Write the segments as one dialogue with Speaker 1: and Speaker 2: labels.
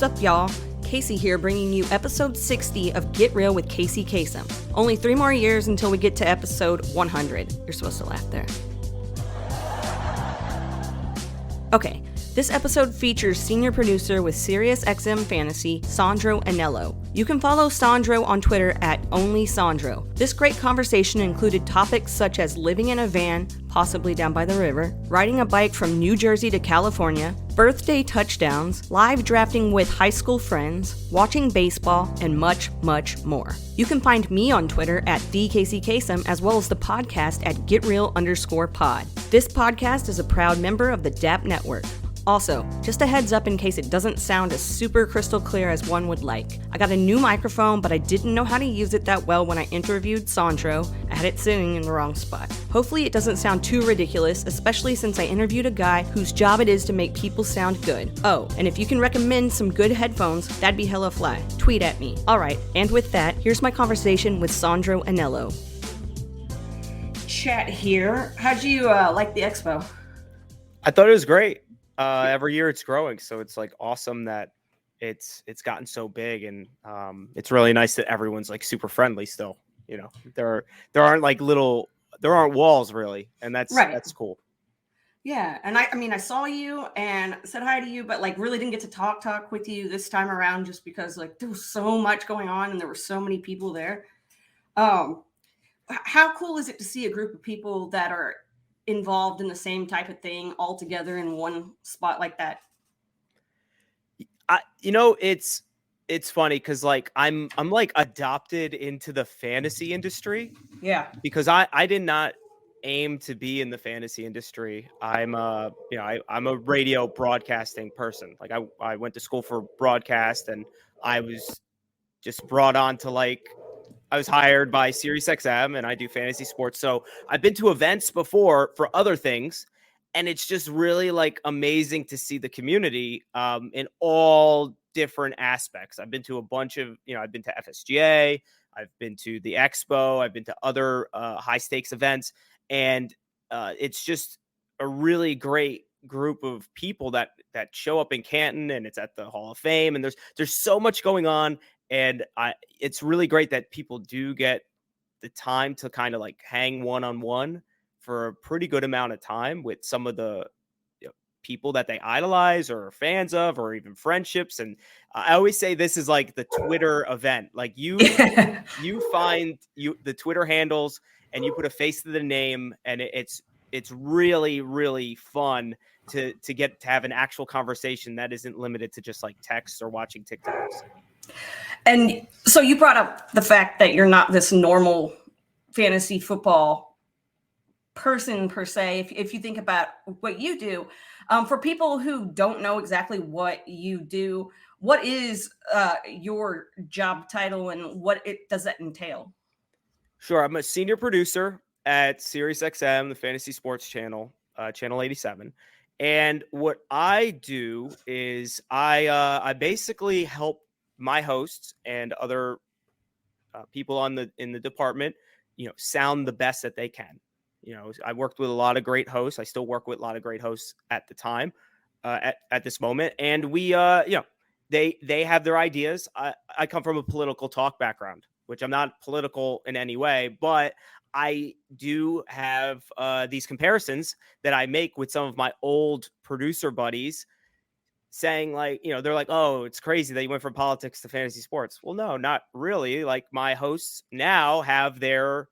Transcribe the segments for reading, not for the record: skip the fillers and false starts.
Speaker 1: Sup, y'all? Casey here, bringing you episode 60 of Get Real with Casey Kasem. Only 3 more years until we get to episode 100. You're supposed to laugh there. Okay, this episode features senior producer with SiriusXM Fantasy, Sandro Anello. You can follow Sandro on Twitter at OnlySandro. This great conversation included topics such as living in a van, possibly down by the river, riding a bike from New Jersey to California, birthday touchdowns, live drafting with high school friends, watching baseball, and much, much more. You can find me on Twitter at DCaseyKasem, as well as the podcast at GetReal_pod. This podcast is a proud member of the DAP Network. Also, just a heads up in case it doesn't sound as super crystal clear as one would like. I got a new microphone, but I didn't know how to use it that well when I interviewed Sandro. I had it sitting in the wrong spot. Hopefully it doesn't sound too ridiculous, especially since I interviewed a guy whose job it is to make people sound good. Oh, and if you can recommend some good headphones, that'd be hella fly. Tweet at me. Alright, and with that, here's my conversation with Sandro Anello. Chat here. How'd you like the expo?
Speaker 2: I thought it was great. Every year it's growing, so it's like awesome that it's gotten so big, and it's really nice that everyone's like super friendly still. You know, there aren't walls really, and that's cool.
Speaker 1: Yeah, and I mean I saw you and said hi to you, but like really didn't get to talk with you this time around just because like there was so much going on and there were so many people there. How cool is it to see a group of people that are involved in the same type of thing all together in one spot like that?
Speaker 2: It's funny because like I'm like adopted into the fantasy industry.
Speaker 1: Yeah,
Speaker 2: because I did not aim to be in the fantasy industry. I'm a radio broadcasting person. Like I went to school for broadcast, and I was just brought on to I was hired by SiriusXM, and I do fantasy sports. So I've been to events before for other things, and it's just really like amazing to see the community in all different aspects. I've been to a bunch of, I've been to FSGA, I've been to the Expo, I've been to other high stakes events, and it's just a really great group of people that show up in Canton, and it's at the Hall of Fame, and there's so much going on. And it's really great that people do get the time to kind of like hang one-on-one for a pretty good amount of time with some of the people that they idolize or are fans of, or even friendships. And I always say this is like the Twitter event. Like you find the Twitter handles and you put a face to the name, and it's really, really fun to get to have an actual conversation that isn't limited to just like text or watching TikToks.
Speaker 1: And so you brought up the fact that you're not this normal fantasy football person per se. If you think about what you do, for people who don't know exactly what you do, what is your job title and what does that entail?
Speaker 2: Sure. I'm a senior producer at SiriusXM, the fantasy sports channel, channel 87. And what I do is I basically help my hosts and other people in the department, sound the best that they can. I worked with a lot of great hosts. I still work with a lot of great hosts at the time, at this moment. And we, they have their ideas. I come from a political talk background, which I'm not political in any way, but I do have these comparisons that I make with some of my old producer buddies, saying like, they're like, oh, it's crazy that you went from politics to fantasy sports. Well, no, not really. Like my hosts now have their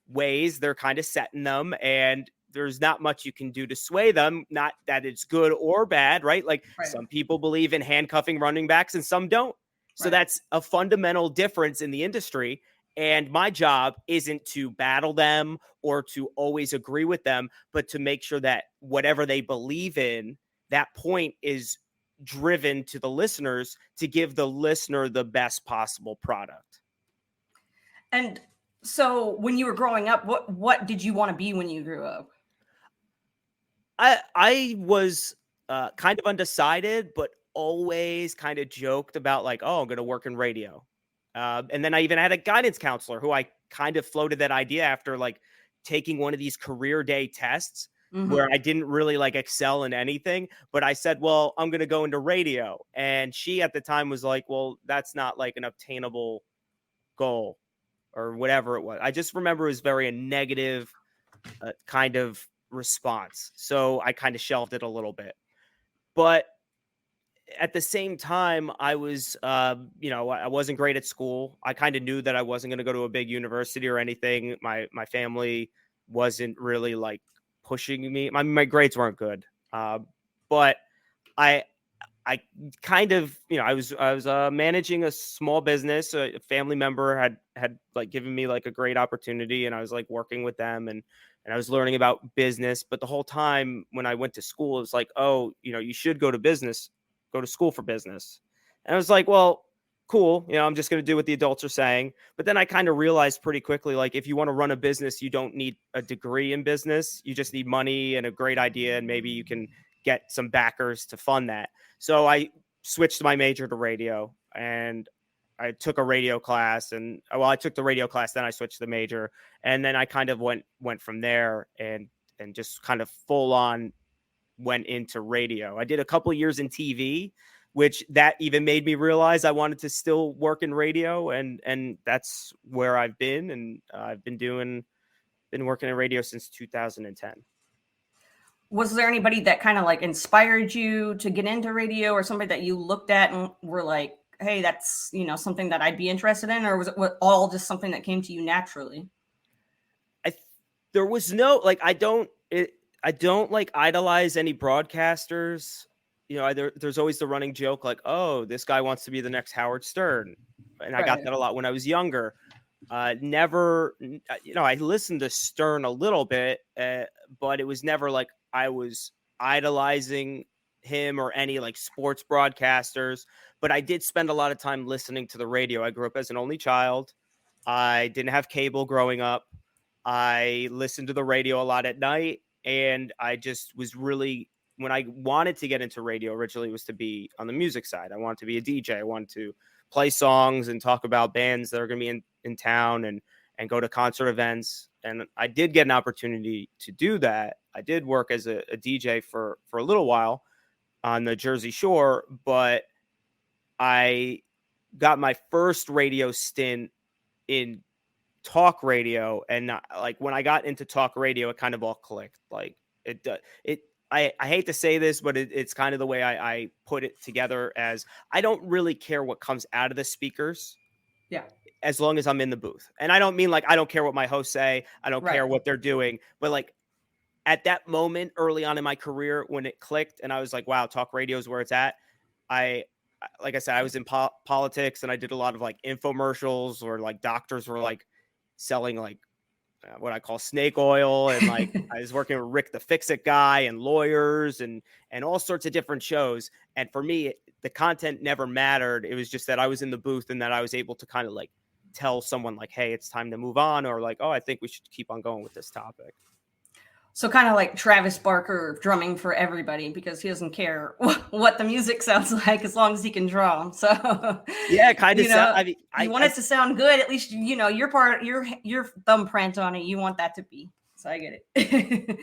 Speaker 2: ways, they're kind of set in them, and there's not much you can do to sway them. Not that it's good or bad, right? Like Some people believe in handcuffing running backs and some don't. So that's a fundamental difference in the industry. And my job isn't to battle them or to always agree with them, but to make sure that whatever they believe in, that point is driven to the listeners to give the listener the best possible product.
Speaker 1: And so when you were growing up, what did you want to be when you grew up?
Speaker 2: I was kind of undecided, but always kind of joked about like, oh, I'm going to work in radio. And then I even had a guidance counselor who I kind of floated that idea after like taking one of these career day tests. where I didn't really like excel in anything, but I said, well, I'm going to go into radio. And she at the time was like, well, that's not like an obtainable goal or whatever it was. I just remember it was very a negative kind of response. So I kind of shelved it a little bit. But at the same time, I was, I wasn't great at school. I kind of knew that I wasn't going to go to a big university or anything. My family wasn't really like pushing me. My grades weren't good, but I I kind of, I was managing a small business. A family member had like given me like a great opportunity, and I was like working with them, and I was learning about business. But the whole time when I went to school, it was like, oh, you should go to school for business. And I was like, well, cool. I'm just going to do what the adults are saying. But then I kind of realized pretty quickly, like, if you want to run a business, you don't need a degree in business. You just need money and a great idea, and maybe you can get some backers to fund that. So I switched my major to radio, and I took a radio class, and I took the radio class, then I switched the major, and then I kind of went from there, and just kind of full on went into radio. I did a couple of years in TV, which that even made me realize I wanted to still work in radio, and that's where I've been, and I've been working in radio since 2010.
Speaker 1: Was there anybody that kind of like inspired you to get into radio, or somebody that you looked at and were like, hey, that's, something that I'd be interested in? Or was it all just something that came to you naturally?
Speaker 2: There was no, like, I don't like idolize any broadcasters. There's always the running joke, like, oh, this guy wants to be the next Howard Stern. And I got that a lot when I was younger. Never, I listened to Stern a little bit, but it was never like I was idolizing him or any like sports broadcasters. But I did spend a lot of time listening to the radio. I grew up as an only child. I didn't have cable growing up. I listened to the radio a lot at night, and I just was really, when I wanted to get into radio originally, was to be on the music side. I wanted to be a DJ. I wanted to play songs and talk about bands that are going to be in town, and go to concert events. And I did get an opportunity to do that. I did work as a DJ for a little while on the Jersey Shore, but I got my first radio stint in talk radio, and like when I got into talk radio, it kind of all clicked. Like I hate to say this, but it's kind of the way I put it together, as I don't really care what comes out of the speakers.
Speaker 1: Yeah.
Speaker 2: As long as I'm in the booth. And I don't mean like I don't care what my hosts say. I don't care what they're doing. But like at that moment early on in my career when it clicked and I was like, wow, talk radio is where it's at. Like I said, I was in politics, and I did a lot of like infomercials, or like doctors were like selling like what I call snake oil, and like I was working with Rick the Fix-It guy, and lawyers, and all sorts of different shows. And for me, the content never mattered. It was just that I was in the booth, and that I was able to kind of like tell someone like, hey, it's time to move on, or like, oh, I think we should keep on going with this topic.
Speaker 1: So kind of like Travis Barker drumming for everybody, because he doesn't care what the music sounds like as long as he can drum. So
Speaker 2: yeah, kind of. I mean,
Speaker 1: you want it to sound good. At least your part, your thumbprint on it. You want that to be. So I get it.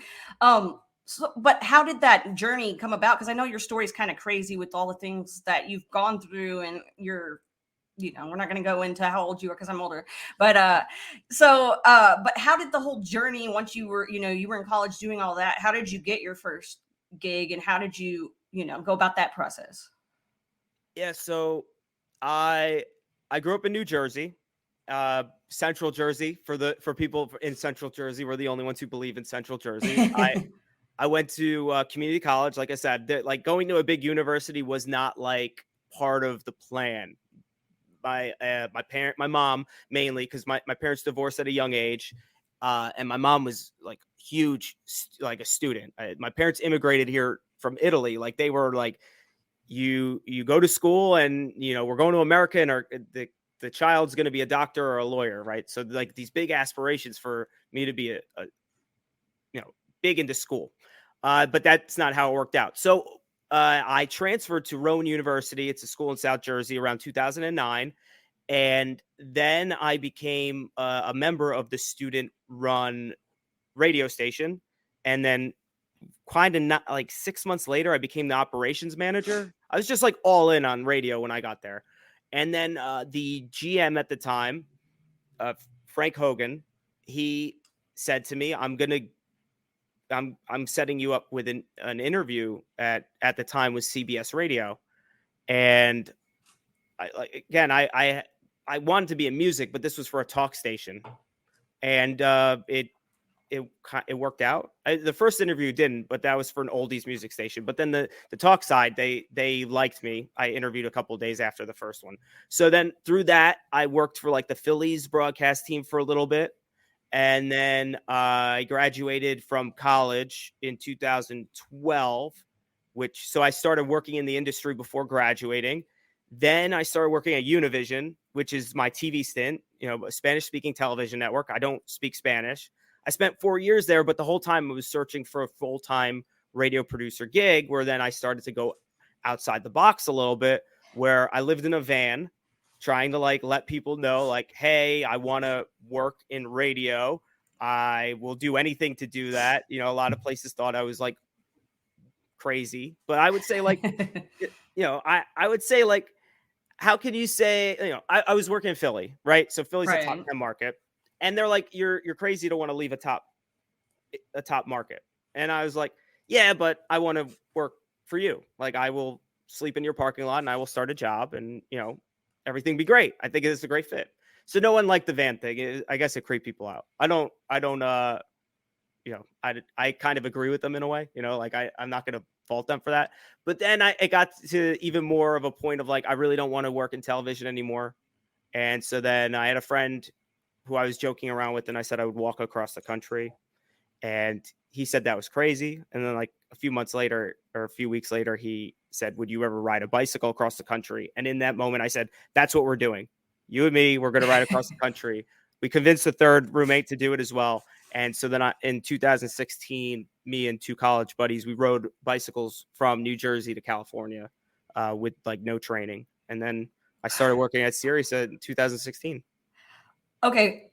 Speaker 1: So, but how did that journey come about? Because I know your story is kind of crazy with all the things that you've gone through, and you're. We're not going to go into how old you are, because I'm older, but but how did the whole journey, once you were, you were in college doing all that, how did you get your first gig, and how did you, go about that process?
Speaker 2: Yeah. So I grew up in New Jersey, Central Jersey. For people in Central Jersey, we're the only ones who believe in Central Jersey. I went to community college. Like I said, like going to a big university was not like part of the plan. My mom mainly, because my parents divorced at a young age, and my mom was like huge, like a student. My parents immigrated here from Italy. Like they were like, you go to school, and we're going to America, and the child's going to be a doctor or a lawyer, right? So like these big aspirations for me to be a big into school, but that's not how it worked out. So I transferred to Rowan University. It's a school in South Jersey around 2009. And then I became a member of the student-run radio station. And then kind of not like 6 months later, I became the operations manager. I was just like all in on radio when I got there. And then the GM at the time, Frank Hogan, he said to me, I'm setting you up with an interview at the time with CBS Radio. And I wanted to be in music, but this was for a talk station. And it worked out. The first interview didn't, but that was for an oldies music station. But then the talk side, they liked me. I interviewed a couple of days after the first one. So then through that, I worked for like the Phillies broadcast team for a little bit. And then I graduated from college in 2012, so I started working in the industry before graduating. Then I started working at Univision, which is my TV stint, a Spanish speaking television network. I don't speak Spanish. I spent 4 years there, but the whole time I was searching for a full-time radio producer gig, where then I started to go outside the box a little bit, where I lived in a van trying to like let people know like, hey, I want to work in radio. I will do anything to do that. A lot of places thought I was like crazy, but I would say like, I would say like, how can you say, I was working in Philly, right? So Philly's a top 10 market, and they're like, you're crazy to want to leave a top market. And I was like, yeah, but I want to work for you. Like I will sleep in your parking lot and I will start a job, and everything be great. I think it's a great fit. So no one liked the van thing. I guess it creeped people out. I kind of agree with them in a way, like I'm not going to fault them for that. But then it got to even more of a point of like, I really don't want to work in television anymore. And so then I had a friend who I was joking around with, and I said I would walk across the country. And he said that was crazy. And then like a few months later or a few weeks later, he said, would you ever ride a bicycle across the country? And in that moment, I said, that's what we're doing. You and me, we're going to ride across the country. We convinced the third roommate to do it as well. And so then in 2016, me and two college buddies, we rode bicycles from New Jersey to California with like no training. And then I started working at Sirius in 2016.
Speaker 1: Okay.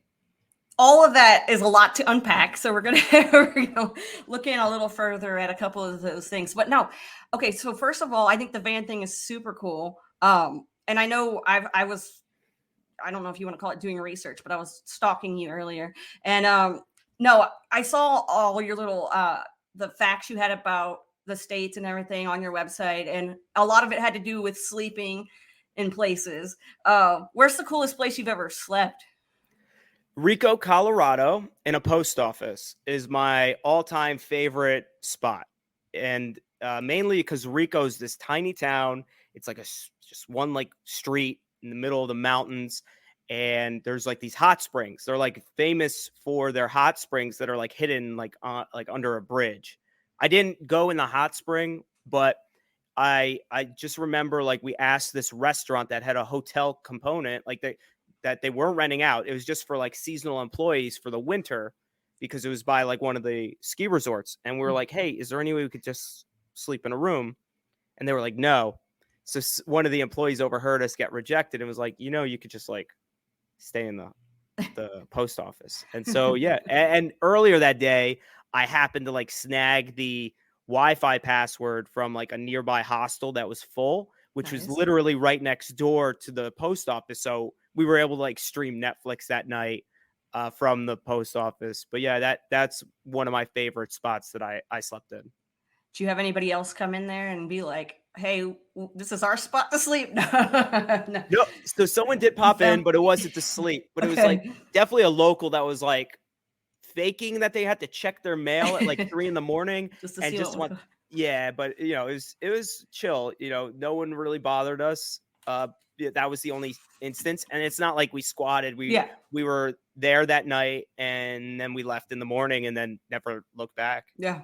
Speaker 1: All of that is a lot to unpack. So we're going to look in a little further at a couple of those things. But no. Okay. So first of all, I think the van thing is super cool. And I know I don't know if you want to call it doing research, but I was stalking you earlier. And no, I saw all your little the facts you had about the states and everything on your website. And a lot of it had to do with sleeping in places. Where's the coolest place you've ever slept?
Speaker 2: Rico, Colorado, in a post office is my all-time favorite spot. And mainly because Rico's this tiny town. It's like just one like street in the middle of the mountains. And there's like these hot springs. They're like famous for their hot springs that are like hidden like under a bridge. I didn't go in the hot spring, but I just remember like we asked this restaurant that had a hotel component, like that they weren't renting out. It was just for like seasonal employees for the winter, because it was by like one of the ski resorts. And we were like, hey, is there any way we could just sleep in a room? And they were like, no. So one of the employees overheard us get rejected and was like, you could just like stay in the post office. And so, yeah. And earlier that day, I happened to like snag the Wi-Fi password from like a nearby hostel that was full, which was literally right next door to the post office. So we were able to like stream Netflix that night from the post office. But yeah, that's one of my favorite spots that I slept in.
Speaker 1: Do you have anybody else come in there and be like, hey, this is our spot to sleep?
Speaker 2: No. So someone did pop in, but it wasn't to sleep. But it was like definitely a local that was like faking that they had to check their mail at like 3 a.m.
Speaker 1: just to see
Speaker 2: yeah, but it was chill. No one really bothered us. That was the only instance, and it's not like we squatted. We were there that night, and then we left in the morning, and then never looked back.
Speaker 1: Yeah,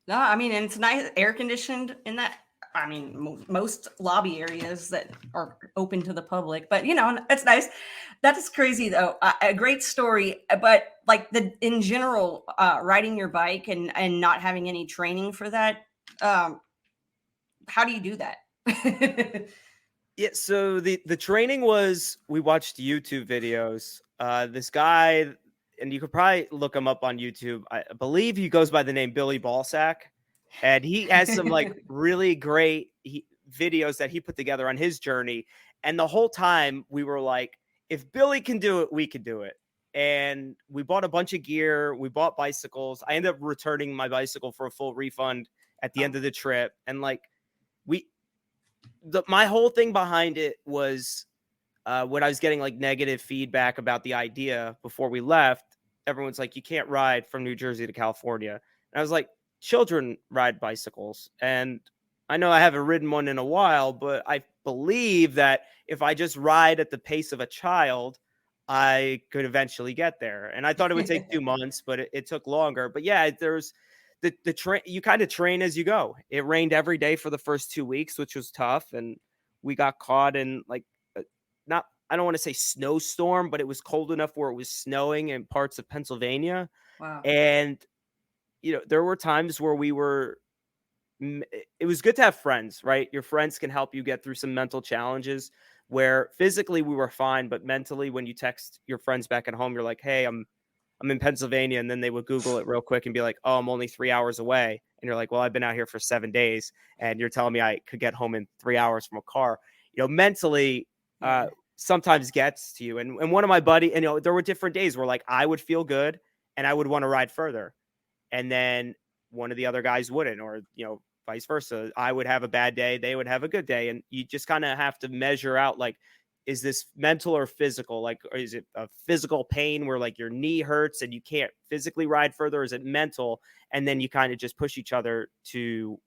Speaker 1: no, I mean, and it's nice, air conditioned in that. I mean, most lobby areas that are open to the public, but it's nice. That is crazy though. A great story, but like in general, riding your bike and not having any training for that. How do you do that?
Speaker 2: Yeah, so the training was, we watched YouTube videos. This guy, and you could probably look him up on YouTube. I believe he goes by the name Billy Ballsack. And he has some like really great videos that he put together on his journey. And the whole time we were like, if Billy can do it, we can do it. And we bought a bunch of gear. We bought bicycles. I ended up returning my bicycle for a full refund at the end of the trip. And like my whole thing behind it was when I was getting like negative feedback about the idea before we left, everyone's like, you can't ride from New Jersey to California. And I was like, children ride bicycles. And I know I haven't ridden one in a while, but I believe that if I just ride at the pace of a child, I could eventually get there. And I thought it would take 2 months, but it took longer. But yeah, there's the train. You kind of train as you go. It rained every day for the first 2 weeks, which was tough. And we got caught in like, not, I don't want to say snowstorm, but it was cold enough where it was snowing in parts of Pennsylvania.
Speaker 1: Wow.
Speaker 2: And, there were times where it was good to have friends, right? Your friends can help you get through some mental challenges where physically we were fine, but mentally when you text your friends back at home, you're like, hey, I'm in Pennsylvania. And then they would Google it real quick and be like, oh, I'm only 3 hours away. And you're like, well, I've been out here for 7 days and you're telling me I could get home in 3 hours from a car. Mentally, sometimes gets to you. And one of my buddy, and there were different days where like I would feel good and I would want to ride further. And then one of the other guys wouldn't, or, vice versa. I would have a bad day. They would have a good day. And you just kind of have to measure out, like, is this mental or physical? Like, or is it a physical pain where like your knee hurts and you can't physically ride further? Or is it mental? And then you kind of just push each other to,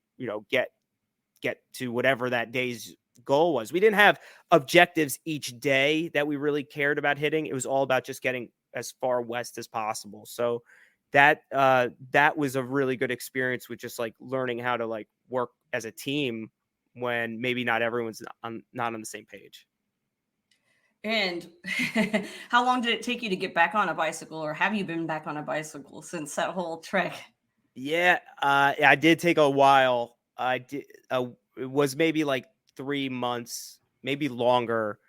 Speaker 2: get to whatever that day's goal was. We didn't have objectives each day that we really cared about hitting. It was all about just getting as far west as possible. So that was a really good experience with just like learning how to like work as a team when maybe not everyone's not on the same page.
Speaker 1: And how long did it take you to get back on a bicycle, or have you been back on a bicycle since that whole trek?
Speaker 2: Yeah, I did take a while. I did. It was maybe like 3 months, maybe longer,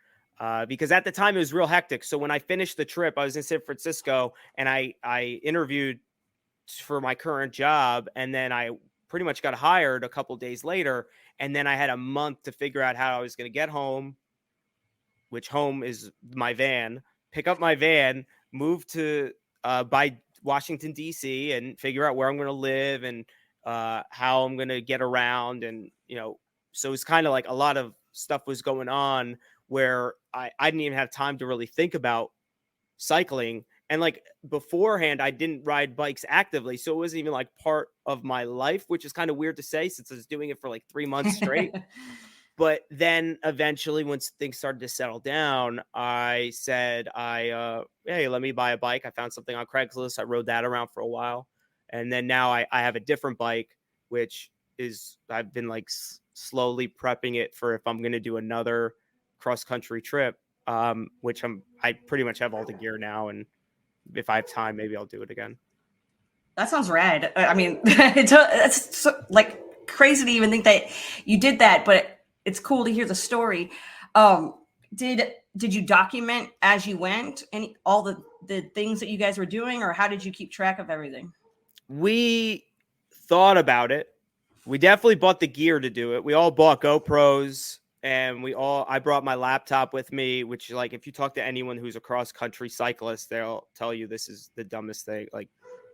Speaker 2: because at the time it was real hectic. So when I finished the trip, I was in San Francisco and I interviewed for my current job, and then I pretty much got hired a couple days later. And then I had a month to figure out how I was going to get home, which home is my van, pick up my van, move to by Washington, D.C., and figure out where I'm going to live and how I'm going to get around. And, so it's kind of like a lot of stuff was going on where I didn't even have time to really think about cycling. And like beforehand, I didn't ride bikes actively. So it wasn't even like part of my life, which is kind of weird to say since I was doing it for like 3 months straight. But then eventually, once things started to settle down, I said, hey, let me buy a bike. I found something on Craigslist. I rode that around for a while. And then now I have a different bike, which is I've been like slowly prepping it for if I'm going to do another cross country trip, which I pretty much have all the gear now. And if I have time, maybe I'll do it again.
Speaker 1: That sounds rad. I mean, it's so, like crazy to even think that you did that, but it's cool to hear the story. Did you document as you went all the things that you guys were doing, or how did you keep track of everything?
Speaker 2: We thought about it. We definitely bought the gear to do it. We all bought GoPros, and I brought my laptop with me, which like if you talk to anyone who's a cross country cyclist, they'll tell you this is the dumbest thing. Like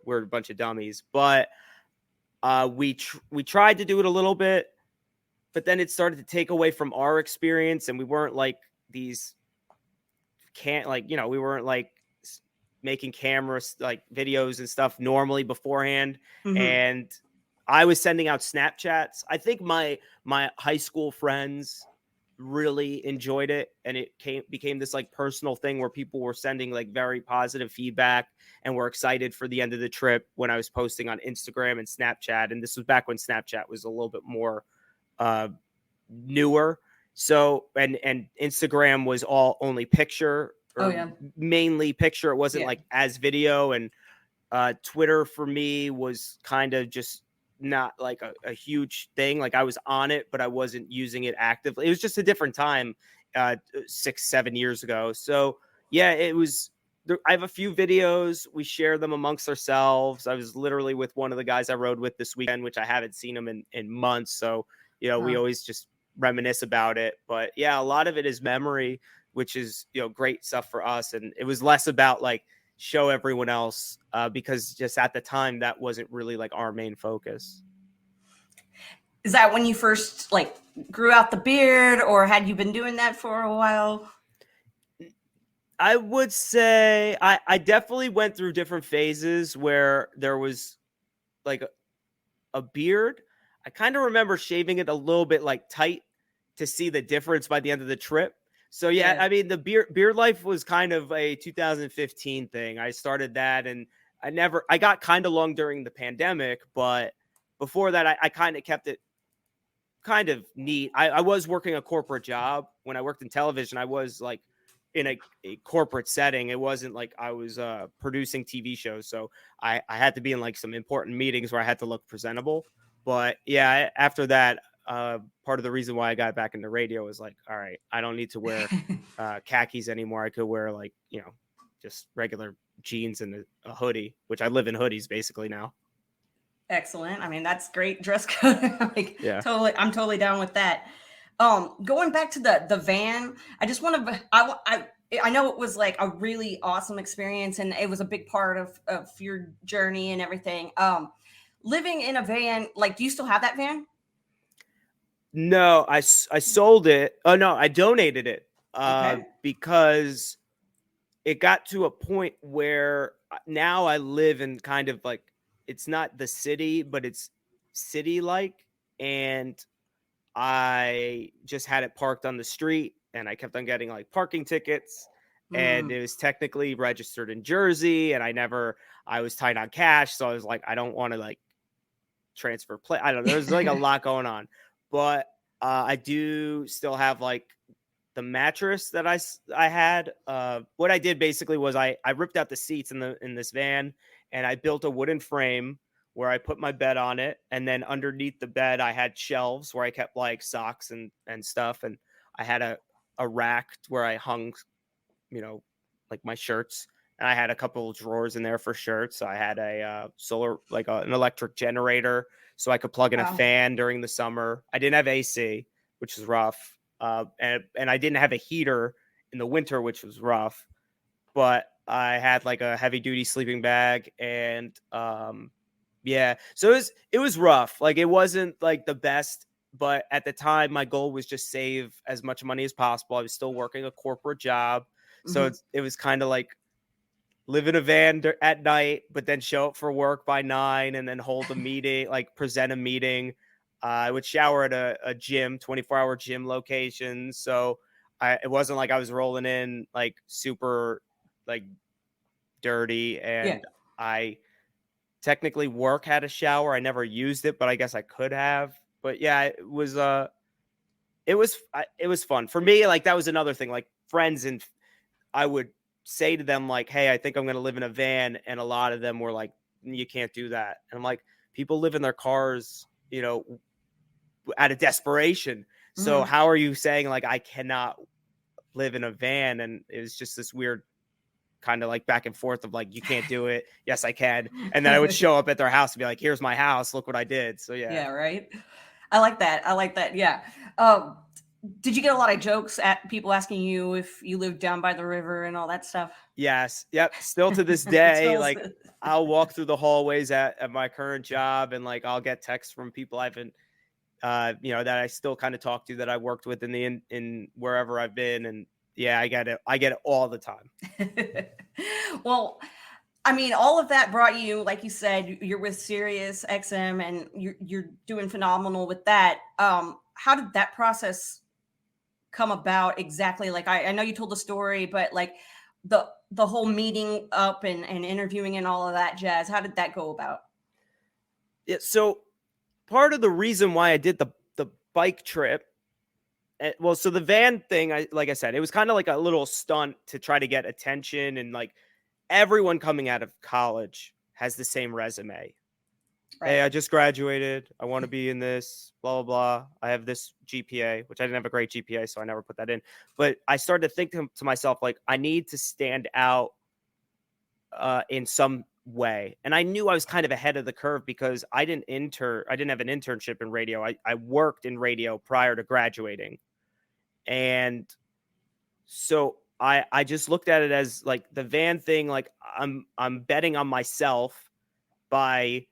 Speaker 2: we're a bunch of dummies, but we tried to do it a little bit. But then it started to take away from our experience, and we weren't like these we weren't like making cameras, like videos and stuff normally beforehand.
Speaker 1: Mm-hmm.
Speaker 2: And I was sending out Snapchats. I think my high school friends really enjoyed it, and it became this like personal thing where people were sending like very positive feedback and were excited for the end of the trip when I was posting on Instagram and Snapchat. And this was back when Snapchat was a little bit more newer. So and Instagram was all only picture, or mainly picture. It wasn't like as video. And Twitter for me was kind of just not like a huge thing. Like I was on it, but I wasn't using it actively. It was just a different time 6-7 years ago. So yeah, it was I have a few videos. We share them amongst ourselves. I was literally with one of the guys I rode with this weekend, which I haven't seen him in months. So, we always just reminisce about it. But yeah, a lot of it is memory, which is, great stuff for us. And it was less about like show everyone else because just at the time that wasn't really like our main focus.
Speaker 1: Is that when you first like grew out the beard, or had you been doing that for a while?
Speaker 2: I would say I definitely went through different phases where there was like a beard. I kind of remember shaving it a little bit like tight to see the difference by the end of the trip. So yeah, I mean the beard life was kind of a 2015 thing. I started that and I got kind of long during the pandemic, but before that I kind of kept it kind of neat. I was working a corporate job. When I worked in television, I was like in a corporate setting. It wasn't like I was producing TV shows. So I had to be in like some important meetings where I had to look presentable. But yeah, after that, part of the reason why I got back into radio was like, all right, I don't need to wear khakis anymore. I could wear like, just regular jeans and a hoodie, which I live in hoodies basically now.
Speaker 1: Excellent. I mean, that's great dress code. Like,
Speaker 2: Yeah.
Speaker 1: I'm totally down with that. Going back to the van, I just want to, I know it was like a really awesome experience and it was a big part of your journey and everything. Living in a van, like, do you still have that van?
Speaker 2: No, I sold it. Oh no, I donated it
Speaker 1: Okay.
Speaker 2: because it got to a point where now I live in kind of like, it's not the city, but it's city like. And I just had it parked on the street and I kept on getting like parking tickets and it was technically registered in Jersey and I was tight on cash. So I was like, I don't want to like transfer play. I don't know. There's like a lot going on, but I do still have like the mattress that I had. What I did basically was I ripped out the seats in this van and I built a wooden frame where I put my bed on it, and then underneath the bed I had shelves where I kept like socks and stuff, and I had a rack where I hung, like my shirts, and I had a couple of drawers in there for shirts. I had a solar like an electric generator so I could plug in a fan during the summer. I didn't have AC, which is rough. And I didn't have a heater in the winter, which was rough, but I had like a heavy duty sleeping bag and yeah, so it was rough. Like it wasn't like the best, but at the time my goal was just save as much money as possible. I was still working a corporate job, so it was kind of like live in a van at night, but then show up for work by 9 and then hold a meeting, like present a meeting. I would shower at a gym, 24-hour gym location. So it wasn't like I was rolling in like super like dirty. And I technically work had a shower. I never used it, but I guess I could have. But yeah, it was fun for me. Like that was another thing, like friends, and I would say to them like, hey, I think I'm going to live in a van. And a lot of them were like, you can't do that. And I'm like, people live in their cars, out of desperation. So how are you saying like, I cannot live in a van? And it was just this weird kind of like back and forth of like, you can't do it. Yes, I can. And then I would show up at their house and be like, here's my house. Look what I did. So yeah.
Speaker 1: Yeah. Right. I like that. Yeah. Did you get a lot of jokes at people asking you if you lived down by the river and all that stuff?
Speaker 2: Yes. Yep. Still to this day, like I'll walk through the hallways at my current job and like I'll get texts from people I haven't, that I still kind of talk to that I worked with in wherever I've been. And yeah, I get it all the time.
Speaker 1: Well, I mean, all of that brought you, like you said, you're with Sirius XM and you're doing phenomenal with that. How did that process come about exactly? Like, I know you told the story, but like the whole meeting up and interviewing and all of that jazz, how did that go about?
Speaker 2: Yeah. So part of the reason why I did the bike trip, so the van thing, like I said, it was kind of like a little stunt to try to get attention, and like everyone coming out of college has the same resume. Right. Hey, I just graduated. I want to be in this, blah, blah, blah. I have this GPA, which I didn't have a great GPA, so I never put that in. But I started to think to myself, like, I need to stand out in some way. And I knew I was kind of ahead of the curve because I didn't have an internship in radio. I worked in radio prior to graduating. And so I just looked at it as like the van thing. Like I'm betting on myself by,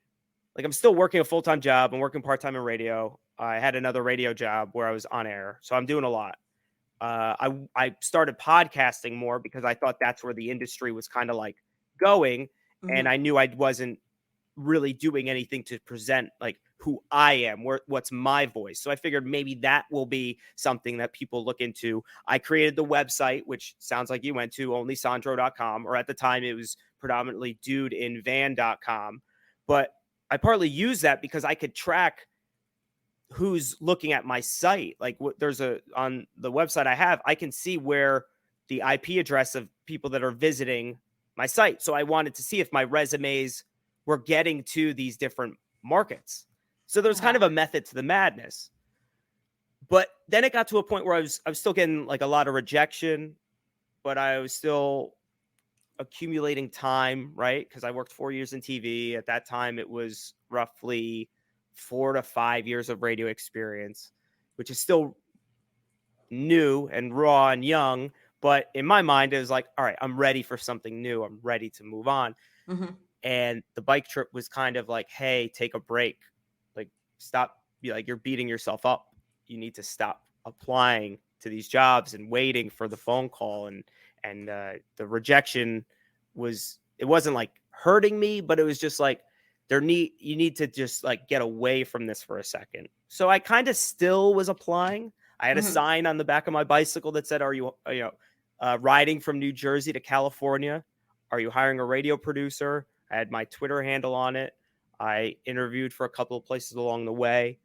Speaker 2: like, I'm still working a full-time job. I'm working part-time in radio. I had another radio job where I was on air. So I'm doing a lot. I started podcasting more because I thought that's where the industry was kind of like going. And I knew I wasn't really doing anything to present like who I am, what's my voice. So I figured maybe that will be something that people look into. I created the website, which sounds like you went to, onlysandro.com, or at the time it was predominantly dudeinvan.com. But I partly use that because I could track who's looking at my site. Like there's on the website I can see where the IP address of people that are visiting my site. So I wanted to see if my resumes were getting to these different markets. So there's kind of a method to the madness. But then it got to a point where I was still getting like a lot of rejection, but I was still accumulating time, right? Because I worked 4 years in TV. At that time, it was roughly 4 to 5 years of radio experience, which is still new and raw and young. But in my mind, it was like, all right, I'm ready for something new. I'm ready to move on. And the bike trip was kind of like, hey, take a break. Like, stop. Like, you're beating yourself up. You need to stop applying to these jobs and waiting for the phone call. And the rejection it wasn't like hurting me, but it was just like, you need to just like get away from this for a second. So I kind of still was applying. I had a sign on the back of my bicycle that said, are you riding from New Jersey to California? Are you hiring a radio producer? I had my Twitter handle on it. I interviewed for a couple of places along the way.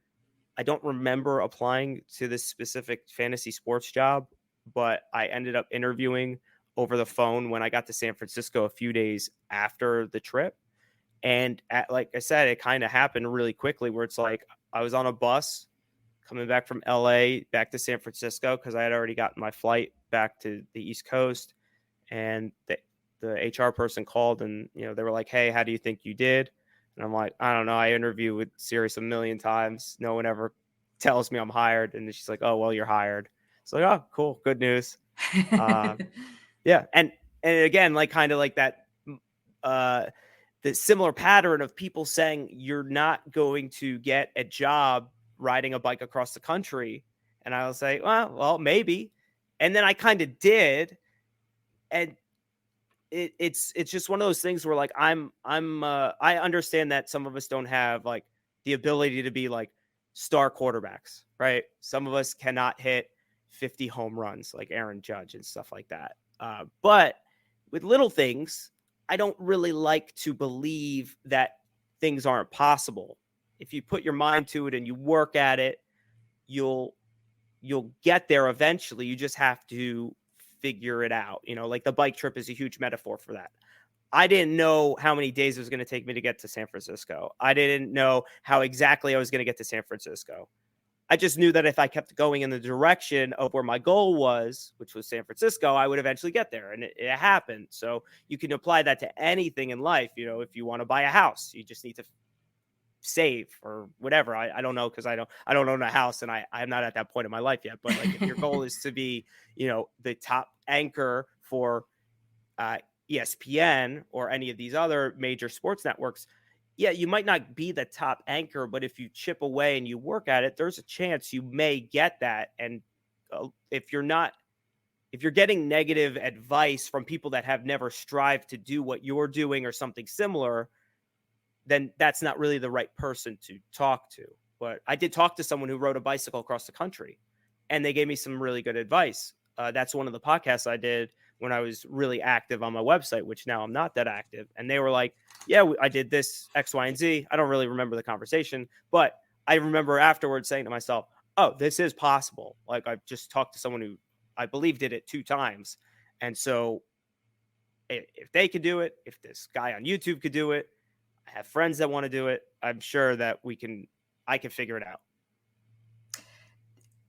Speaker 2: I don't remember applying to this specific fantasy sports job, but I ended up interviewing over the phone when I got to San Francisco a few days after the trip. And like I said, it kind of happened really quickly where it's like I was on a bus coming back from LA back to San Francisco because I had already gotten my flight back to the East Coast. And the HR person called and, they were like, hey, how do you think you did? And I'm like, I don't know. I interview with Sirius a million times. No one ever tells me I'm hired. And she's like, oh, well, you're hired. It's like, oh, cool. Good news. Yeah. And again, like kind of like that, the similar pattern of people saying you're not going to get a job riding a bike across the country. And I was like, well, maybe. And then I kind of did. And it's just one of those things where like I understand that some of us don't have like the ability to be like star quarterbacks, right? Some of us cannot hit 50 home runs like Aaron Judge and stuff like that. But with little things, I don't really like to believe that things aren't possible. If you put your mind to it and you work at it, you'll get there eventually. You just have to figure it out. Like the bike trip is a huge metaphor for that. I didn't know how many days it was going to take me to get to San Francisco. I didn't know how exactly I was going to get to San Francisco. I just knew that if I kept going in the direction of where my goal was, which was San Francisco, I would eventually get there. And it happened. So you can apply that to anything in life. If you want to buy a house, you just need to save or whatever. I don't know, because I don't own a house and I'm not at that point in my life yet. But like if your goal is to be, the top anchor for ESPN or any of these other major sports networks, yeah, you might not be the top anchor, but if you chip away and you work at it, there's a chance you may get that. And if you're getting negative advice from people that have never strived to do what you're doing or something similar, then that's not really the right person to talk to. But I did talk to someone who rode a bicycle across the country, and they gave me some really good advice. That's one of the podcasts I did when I was really active on my website, which now I'm not that active. And they were like, yeah, I did this X, Y, and Z. I don't really remember the conversation, but I remember afterwards saying to myself, oh, this is possible. Like I just talked to someone who I believe did it 2 times. And so if they could do it, if this guy on YouTube could do it, I have friends that want to do it, I'm sure that I can figure it out.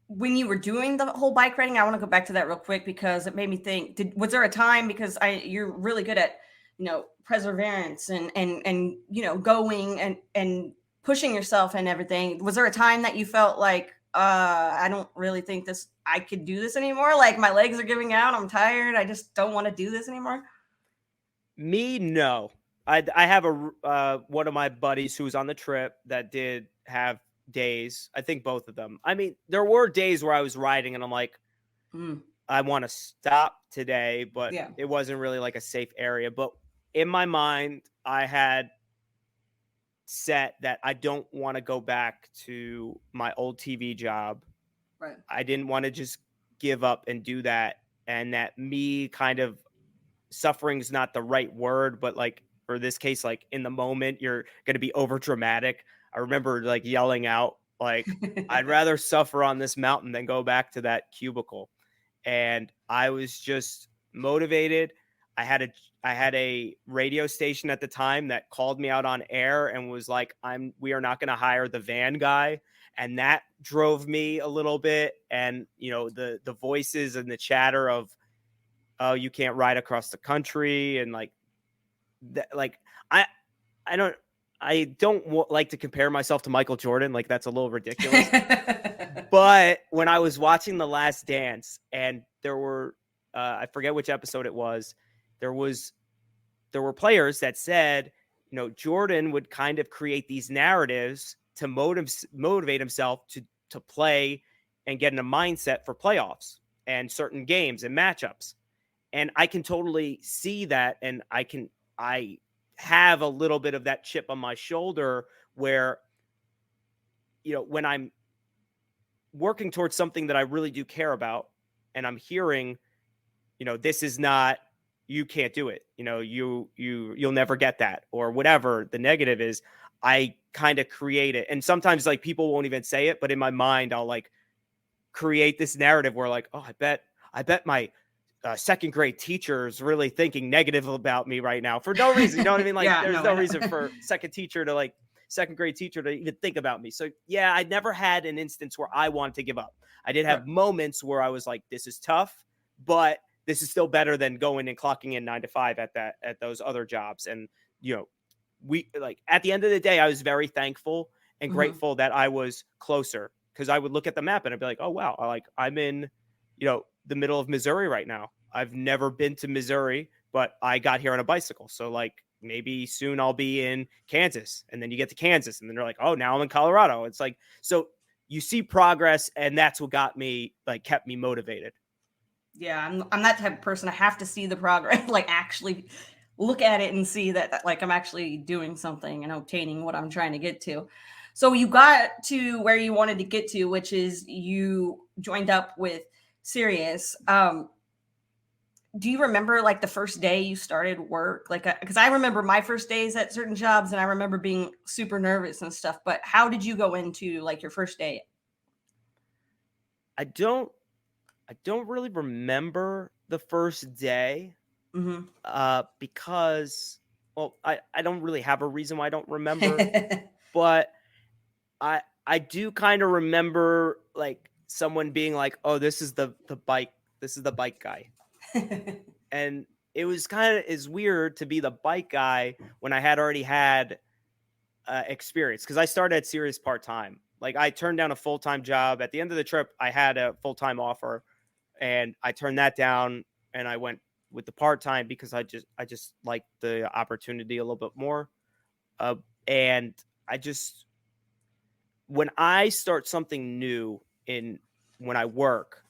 Speaker 1: When you were doing the whole bike riding, I want to go back to that real quick because it made me think, was there a time, because you're really good at perseverance and going and pushing yourself and everything. Was there a time that you felt like, I don't really think I could do this anymore? Like my legs are giving out. I'm tired. I just don't want to do this anymore.
Speaker 2: Me, no. I have one of my buddies who was on the trip that did have days. I think both of them. I mean, there were days where I was riding and I'm like, I want to stop today, but
Speaker 1: Yeah.
Speaker 2: it wasn't really like a safe area. But in my mind, I had set that I don't want to go back to my old TV job.
Speaker 1: Right.
Speaker 2: I didn't want to just give up and do that. And that me kind of suffering's not the right word, but like for this case, like in the moment, you're going to be over dramatic. I remember like yelling out, like, I'd rather suffer on this mountain than go back to that cubicle. And I was just motivated. I had a radio station at the time that called me out on air and was like, we are not going to hire the van guy. And that drove me a little bit. And, the voices and the chatter of, oh, you can't ride across the country. And like that, like, I don't like to compare myself to Michael Jordan. Like that's a little ridiculous. But when I was watching The Last Dance and there were, I forget which episode it was, there were players that said, Jordan would kind of create these narratives to motivate himself to play and get in a mindset for playoffs and certain games and matchups. And I can totally see that. And I have a little bit of that chip on my shoulder where, when I'm working towards something that I really do care about and I'm hearing, this is not, you can't do it. You'll never get that or whatever the negative is. I kind of create it. And sometimes like people won't even say it, but in my mind, I'll like create this narrative where like, oh, I bet my second grade teacher is really thinking negative about me right now for no reason. You know what I mean? Like there's no reason for second grade teacher to even think about me. So yeah, I never had an instance where I wanted to give up. I did have moments where I was like, this is tough, but this is still better than going and clocking in 9 to 5 at those other jobs. And, we like at the end of the day, I was very thankful and grateful that I was closer because I would look at the map and I'd be like, oh, wow, I'm in, the middle of Missouri right now. I've never been to Missouri, but I got here on a bicycle. So like maybe soon I'll be in Kansas and then you get to Kansas and then they're like, oh, now I'm in Colorado. It's like, so you see progress and that's what kept me motivated.
Speaker 1: Yeah, I'm that type of person. I have to see the progress, like actually look at it and see that like I'm actually doing something and obtaining what I'm trying to get to. So you got to where you wanted to get to, which is you joined up with Sirius. Do you remember like the first day you started work? Like, because I remember my first days at certain jobs and I remember being super nervous and stuff, but how did you go into like your first day?
Speaker 2: I don't really remember the first day because, well, I don't really have a reason why I don't remember, but I do kind of remember like someone being like, oh, this is the bike guy. And it was kind of is weird to be the bike guy when I had already had experience because I started at Sirius part-time. Like I turned down a full-time job at the end of the trip. I had a full-time offer and I turned that down and I went with the part-time because I just liked the opportunity a little bit more. And when I start something new when I work,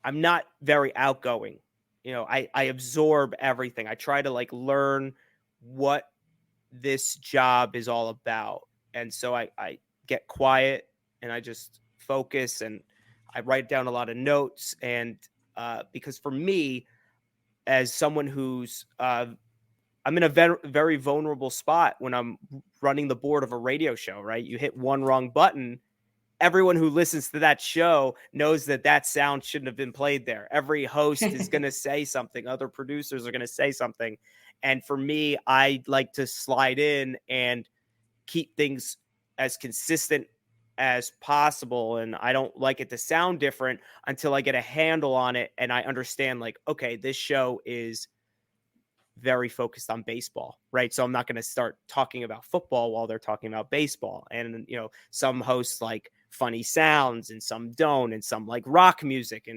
Speaker 2: I'm not very outgoing. I absorb everything. I try to like learn what this job is all about. And so I get quiet and I just focus and I write down a lot of notes. And because for me, as someone who's, I'm in a very vulnerable spot when I'm running the board of a radio show, right? You hit one wrong button. Everyone who listens to that show knows that sound shouldn't have been played there. Every host is going to say something. Other producers are going to say something. And for me, I like to slide in and keep things as consistent as possible. And I don't like it to sound different until I get a handle on it and I understand like, okay, this show is very focused on baseball, right? So I'm not going to start talking about football while they're talking about baseball. And, some hosts like funny sounds and some don't, and some like rock music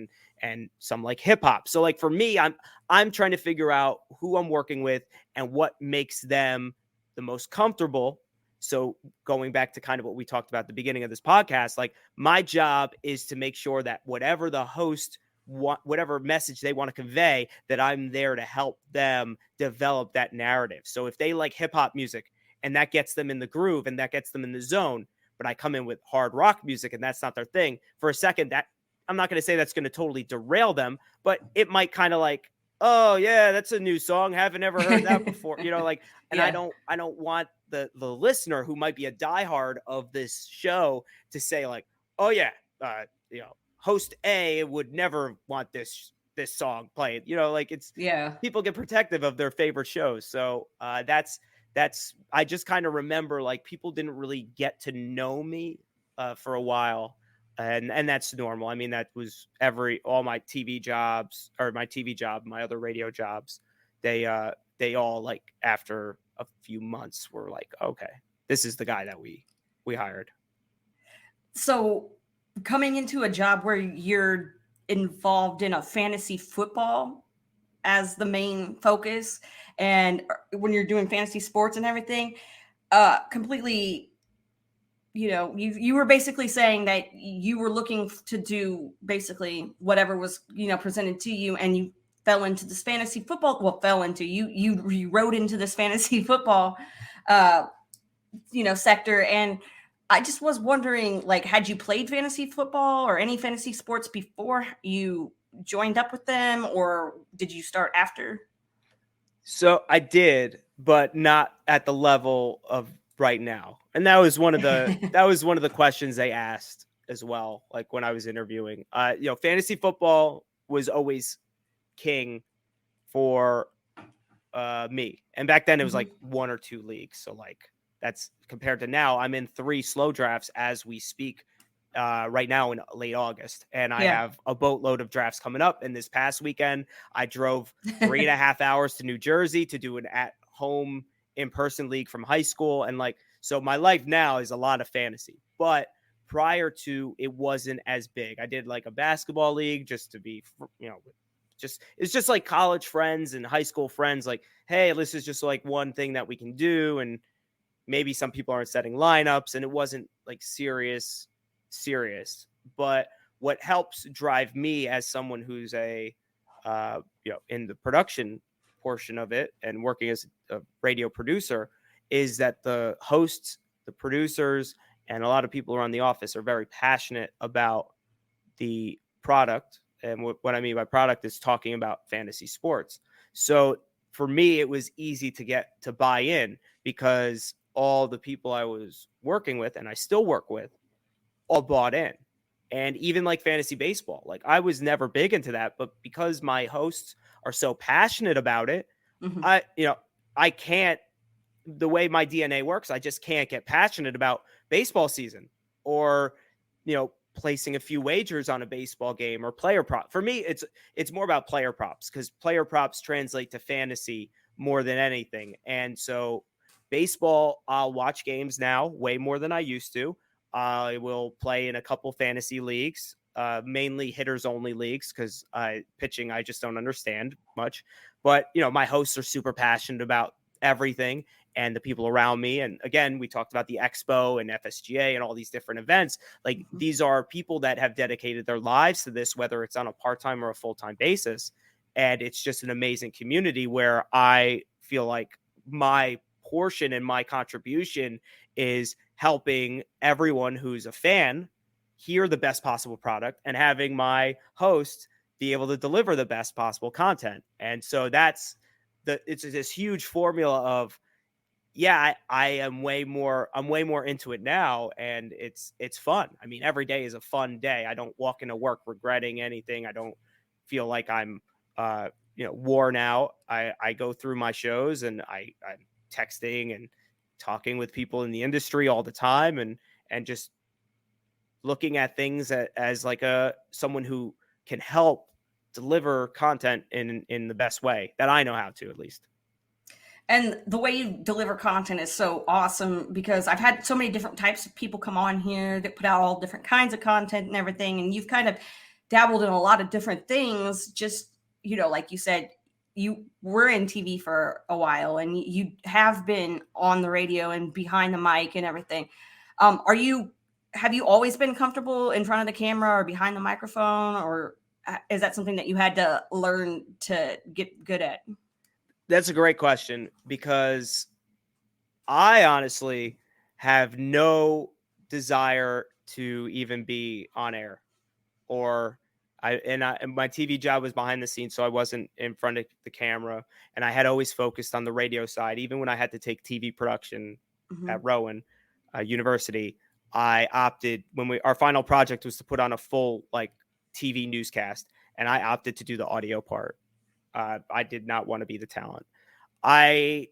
Speaker 2: and some like hip hop. So like for me, I'm trying to figure out who I'm working with and what makes them the most comfortable. So going back to kind of what we talked about at the beginning of this podcast, like my job is to make sure that whatever the host whatever message they want to convey, that I'm there to help them develop that narrative. So if they like hip hop music and that gets them in the groove and that gets them in the zone, but I come in with hard rock music and that's not their thing for a second, that I'm not going to say that's going to totally derail them, but it might kind of like, oh yeah, that's a new song. Haven't ever heard that before. Like, and
Speaker 1: Yeah.
Speaker 2: I don't want the listener who might be a diehard of this show to say like, oh yeah, host A would never want this song played. Like it's
Speaker 1: Yeah.
Speaker 2: people get protective of their favorite shows. So that's I just kind of remember like people didn't really get to know me for a while. And that's normal. I mean, that was all my TV jobs, or my TV job, my other radio jobs. They all like after a few months were like, okay, this is the guy that we hired.
Speaker 1: So coming into a job where you're involved in a fantasy football as the main focus, and when you're doing fantasy sports and everything, completely, you were basically saying that you were looking to do basically whatever was, presented to you, and you fell into this fantasy football. Well, fell into you rode into this fantasy football, uh, sector. And I just was wondering, like, had you played fantasy football or any fantasy sports before you joined up with them, or did you start after?
Speaker 2: So I did, but not at the level of right now. And that was one of the questions they asked as well. Like when I was interviewing, fantasy football was always king for me. And back then it was like one or two leagues. So like that's compared to now, I'm in 3 slow drafts as we speak right now in late August. And I have a boatload of drafts coming up. And this past weekend, I drove 3.5 hours to New Jersey to do an at-home in-person league from high school. And like, so my life now is a lot of fantasy. But prior to, it wasn't as big. I did like a basketball league just to be, it's just like college friends and high school friends. Like, hey, this is just like one thing that we can do. And maybe some people aren't setting lineups, and it wasn't like serious. But what helps drive me as someone who's in the production portion of it and working as a radio producer is that the hosts, the producers, and a lot of people around the office are very passionate about the product. And what I mean by product is talking about fantasy sports. So for me, it was easy to get to buy in because all the people I was working with, and I still work with, all bought in. And even like fantasy baseball, like I was never big into that, but because my hosts are so passionate about it, I can't, the way my DNA works, I just can't get passionate about baseball season or, placing a few wagers on a baseball game or player prop. For me, it's more about player props because player props translate to fantasy more than anything. And so baseball, I'll watch games now way more than I used to. I will play in a couple fantasy leagues, mainly hitters only leagues because pitching, I just don't understand much. But, my hosts are super passionate about everything and the people around me. And again, we talked about the Expo and FSGA and all these different events. Like these are people that have dedicated their lives to this, whether it's on a part-time or a full-time basis. And it's just an amazing community where I feel like my portion and my contribution is helping everyone who's a fan hear the best possible product and having my host be able to deliver the best possible content. And so it's this huge formula of, I'm way more into it now, and it's fun. I mean, every day is a fun day. I don't walk into work regretting anything. I don't feel like I'm worn out. I go through my shows and I'm texting and talking with people in the industry all the time, and just looking at things as like someone who can help deliver content in the best way that I know how to, at least.
Speaker 1: And the way you deliver content is so awesome because I've had so many different types of people come on here that put out all different kinds of content and everything. And you've kind of dabbled in a lot of different things. Just, like you said, you were in TV for a while and you have been on the radio and behind the mic and everything. Have you always been comfortable in front of the camera or behind the microphone, or is that something that you had to learn to get good at?
Speaker 2: That's a great question because I honestly have no desire to even be on air, or and my TV job was behind the scenes, so I wasn't in front of the camera, and I had always focused on the radio side. Even when I had to take TV production
Speaker 1: Mhm.
Speaker 2: at Rowan University, I opted when our final project was to put on a full like TV newscast, and I opted to do the audio part. I did not want to be the talent. I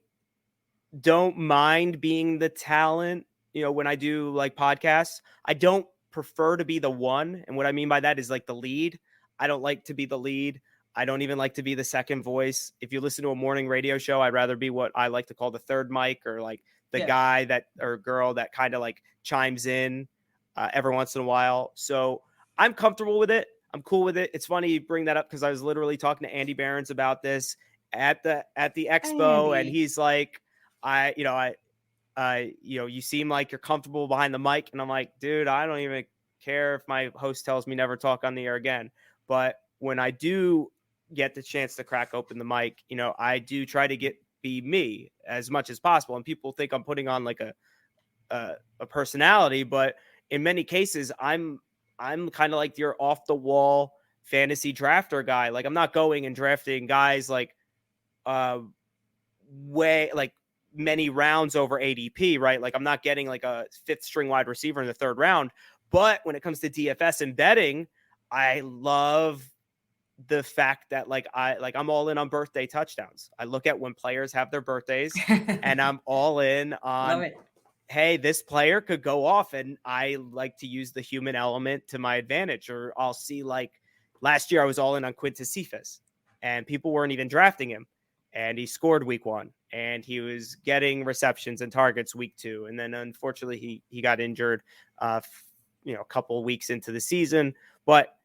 Speaker 2: don't mind being the talent, when I do like podcasts. I don't prefer to be the one. And what I mean by that is like the lead. I don't like to be the lead. I don't even like to be the second voice. If you listen to a morning radio show, I'd rather be what I like to call the third mic, or like the
Speaker 1: Yeah.
Speaker 2: guy that or girl that kind of like chimes in every once in a while. So I'm comfortable with it. I'm cool with it. It's funny you bring that up because I was literally talking to Andy Behrens about this at the expo, and
Speaker 1: Andy.
Speaker 2: he's like, you seem like you're comfortable behind the mic. And I'm like, dude, I don't even care if my host tells me never talk on the air again. But when I do get the chance to crack open the mic, I do try to be me as much as possible. And people think I'm putting on like a personality, but in many cases, I'm kind of like your off the wall fantasy drafter guy. Like I'm not going and drafting guys like way like many rounds over ADP, right? Like I'm not getting like a fifth string wide receiver in the third round. But when it comes to DFS and betting, I love the fact that I'm all in on birthday touchdowns. I look at when players have their birthdays and I'm all in
Speaker 1: Love
Speaker 2: on,
Speaker 1: it.
Speaker 2: hey, this player could go off, and I like to use the human element to my advantage. Or I'll see, like last year I was all in on Quintus Cephas and people weren't even drafting him, and he scored week 1 and he was getting receptions and targets week 2. And then unfortunately he got injured, a couple of weeks into the season. But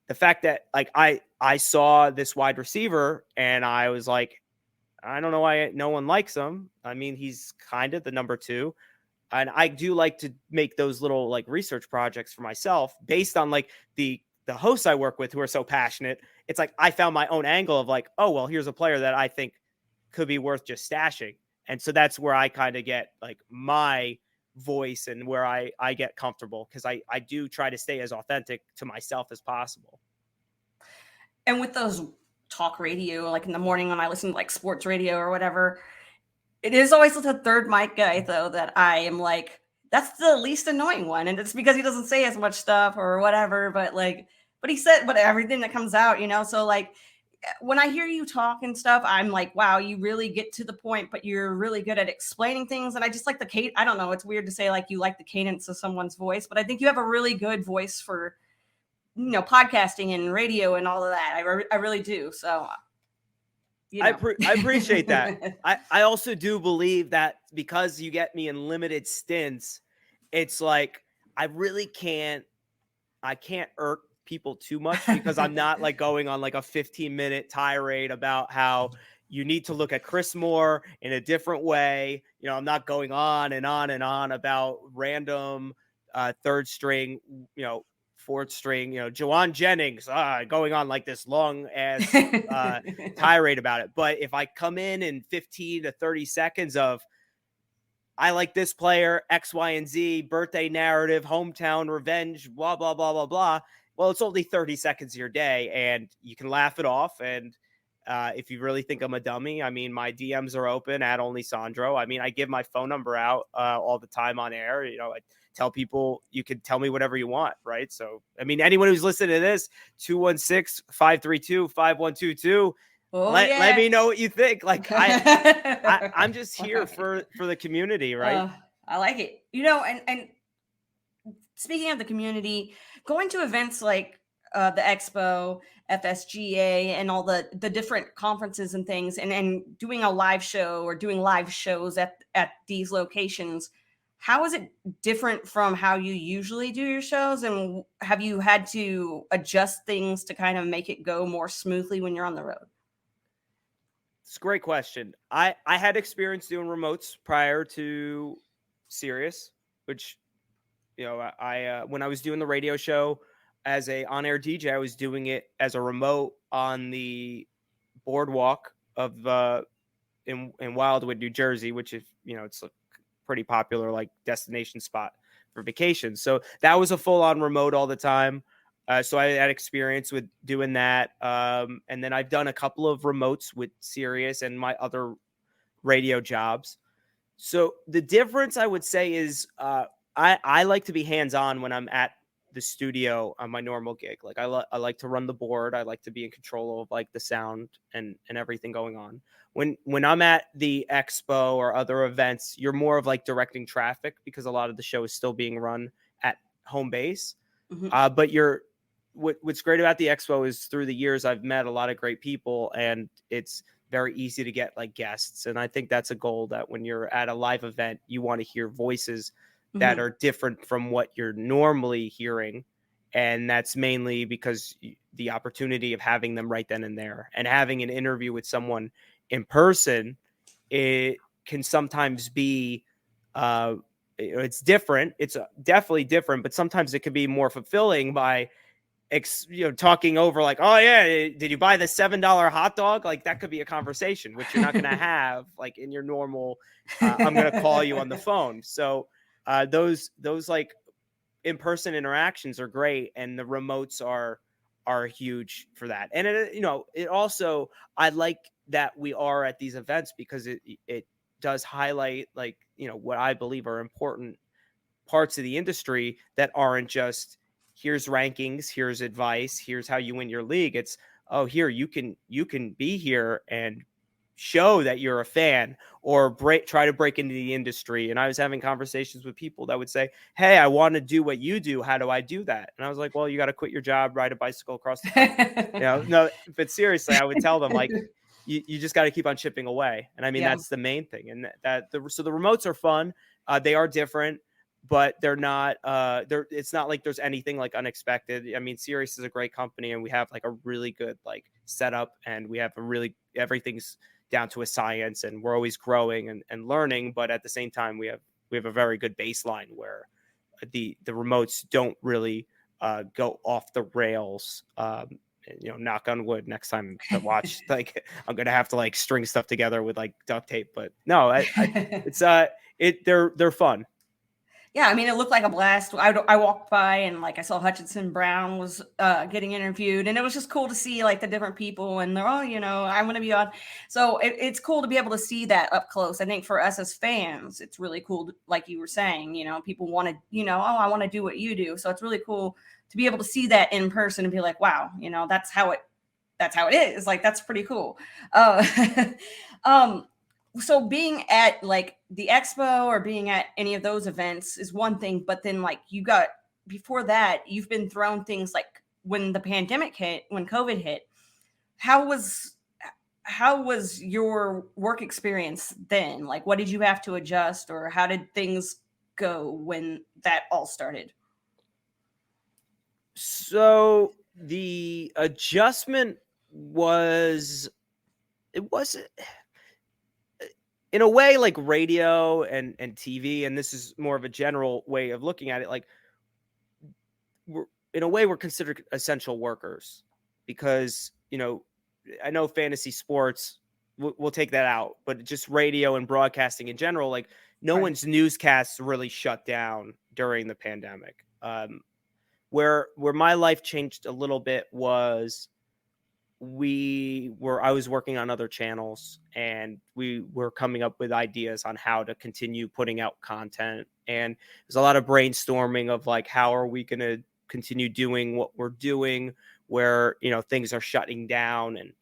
Speaker 2: the fact that like I saw this wide receiver and I was like, I don't know why no one likes him. I mean, he's kind of the number 2. And I do like to make those little like research projects for myself based on like the hosts I work with who are so passionate. It's like I found my own angle of like, oh, well, here's a player that I think could be worth just stashing. And so that's where I kind of get like my voice and where I get comfortable, because I do try to stay as authentic to myself as possible.
Speaker 1: And with those talk radio, like in the morning when I listen to like sports radio or whatever, it is always the third mic guy though that I am like, that's the least annoying one. And it's because he doesn't say as much stuff or whatever, but he said, but everything that comes out, so like when I hear you talk and stuff, I'm like, wow, you really get to the point, but you're really good at explaining things. And I just like the cadence. I don't know. It's weird to say like you like the cadence of someone's voice, but I think you have a really good voice for, podcasting and radio and all of that. I really do. So,
Speaker 2: I appreciate that. I also do believe that because you get me in limited stints, it's like I can't irk people too much, because I'm not like going on like a 15-minute tirade about how you need to look at Chris Moore in a different way. I'm not going on and on and on about random third string, fourth string, Jawan Jennings, going on like this long ass tirade about it. But if I come in 15 to 30 seconds of, I like this player, X, Y, and Z, birthday narrative, hometown revenge, blah, blah, blah, blah, blah. Well, it's only 30 seconds of your day and you can laugh it off. And if you really think I'm a dummy, I mean, my DMs are open at Only Sandro. I mean, I give my phone number out all the time on air. I tell people you can tell me whatever you want, right? So, I mean, anyone who's listening to this, 216-532-5122, let me know what you think. Like I'm just here for the community, right?
Speaker 1: I like it. And speaking of the community, going to events like the expo FSGA and all the different conferences and things, and doing a live show or doing live shows at these locations, how is it different from how you usually do your shows? And have you had to adjust things to kind of make it go more smoothly when you're on the road?
Speaker 2: It's a great question. I had experience doing remotes prior to Sirius, which I when I was doing the radio show as a on-air DJ, I was doing it as a remote on the boardwalk of in Wildwood, New Jersey, which is it's a pretty popular like destination spot for vacations. So that was a full-on remote all the time. So I had experience with doing that, and then I've done a couple of remotes with Sirius and my other radio jobs. So the difference I would say is I like to be hands-on when I'm at the studio on my normal gig. Like I like to run the board. I like to be in control of like the sound and everything going on. When I'm at the expo or other events, you're more of like directing traffic because a lot of the show is still being run at home base.
Speaker 1: Mm-hmm.
Speaker 2: But what's great about the expo is through the years I've met a lot of great people, and it's very easy to get like guests. And I think that's a goal, that when you're at a live event, you want to hear voices that
Speaker 1: Mm-hmm.
Speaker 2: are different from what you're normally hearing. And that's mainly because the opportunity of having them right then and there, and having an interview with someone in person, it can sometimes be, it's different. It's definitely different, but sometimes it can be more fulfilling by talking over like, oh yeah, did you buy the $7 hot dog? Like that could be a conversation which you're not going to have like in your normal I'm going to call you on the phone. So those like in-person interactions are great, and the remotes are huge for that. And it also, I like that we are at these events because it does highlight like what I believe are important parts of the industry that aren't just here's rankings, here's advice, here's how you win your league. It's, oh, here you can be here and show that you're a fan, or try to break into the industry. And I was having conversations with people that would say, hey, I want to do what you do, how do I do that? And I was like, well, you got to quit your job, ride a bicycle across the country. No, but seriously, I would tell them like, you just got to keep on chipping away. And I mean,
Speaker 1: Yeah.
Speaker 2: that's the main thing. And so the remotes are fun. They are different, but they're not it's not like there's anything like unexpected. I mean, Sirius is a great company, and we have like a really good like setup, and we have everything's down to a science, and we're always growing and learning. But at the same time, we have a very good baseline where the remotes don't really go off the rails. Knock on wood, next time I watch, like I'm gonna have to like string stuff together with like duct tape. But no, it's they're fun.
Speaker 1: Yeah, I mean, it looked like a blast. I walked by and like I saw Hutchinson Brown was getting interviewed, and it was just cool to see like the different people, and they're all, I'm going to be on. So it's cool to be able to see that up close. I think for us as fans, it's really cool. Like you were saying, people want to, oh, I want to do what you do. So it's really cool to be able to see that in person and be like, wow, that's how it is. Like, that's pretty cool. Uh, um, so being at like the expo or being at any of those events is one thing, but then like before that, you've been thrown things like when the pandemic hit, when COVID hit. How was your work experience then? Like, what did you have to adjust, or how did things go when that all started?
Speaker 2: So the adjustment was, it wasn't in a way like radio and TV, and this is more of a general way of looking at it. Like we're considered essential workers because, I know fantasy sports, we'll take that out, but just radio and broadcasting in general, like no
Speaker 1: Right.
Speaker 2: one's newscasts really shut down during the pandemic. Where my life changed a little bit was I was working on other channels, and we were coming up with ideas on how to continue putting out content. And there's a lot of brainstorming of like, how are we going to continue doing what we're doing where, things are shutting down, and,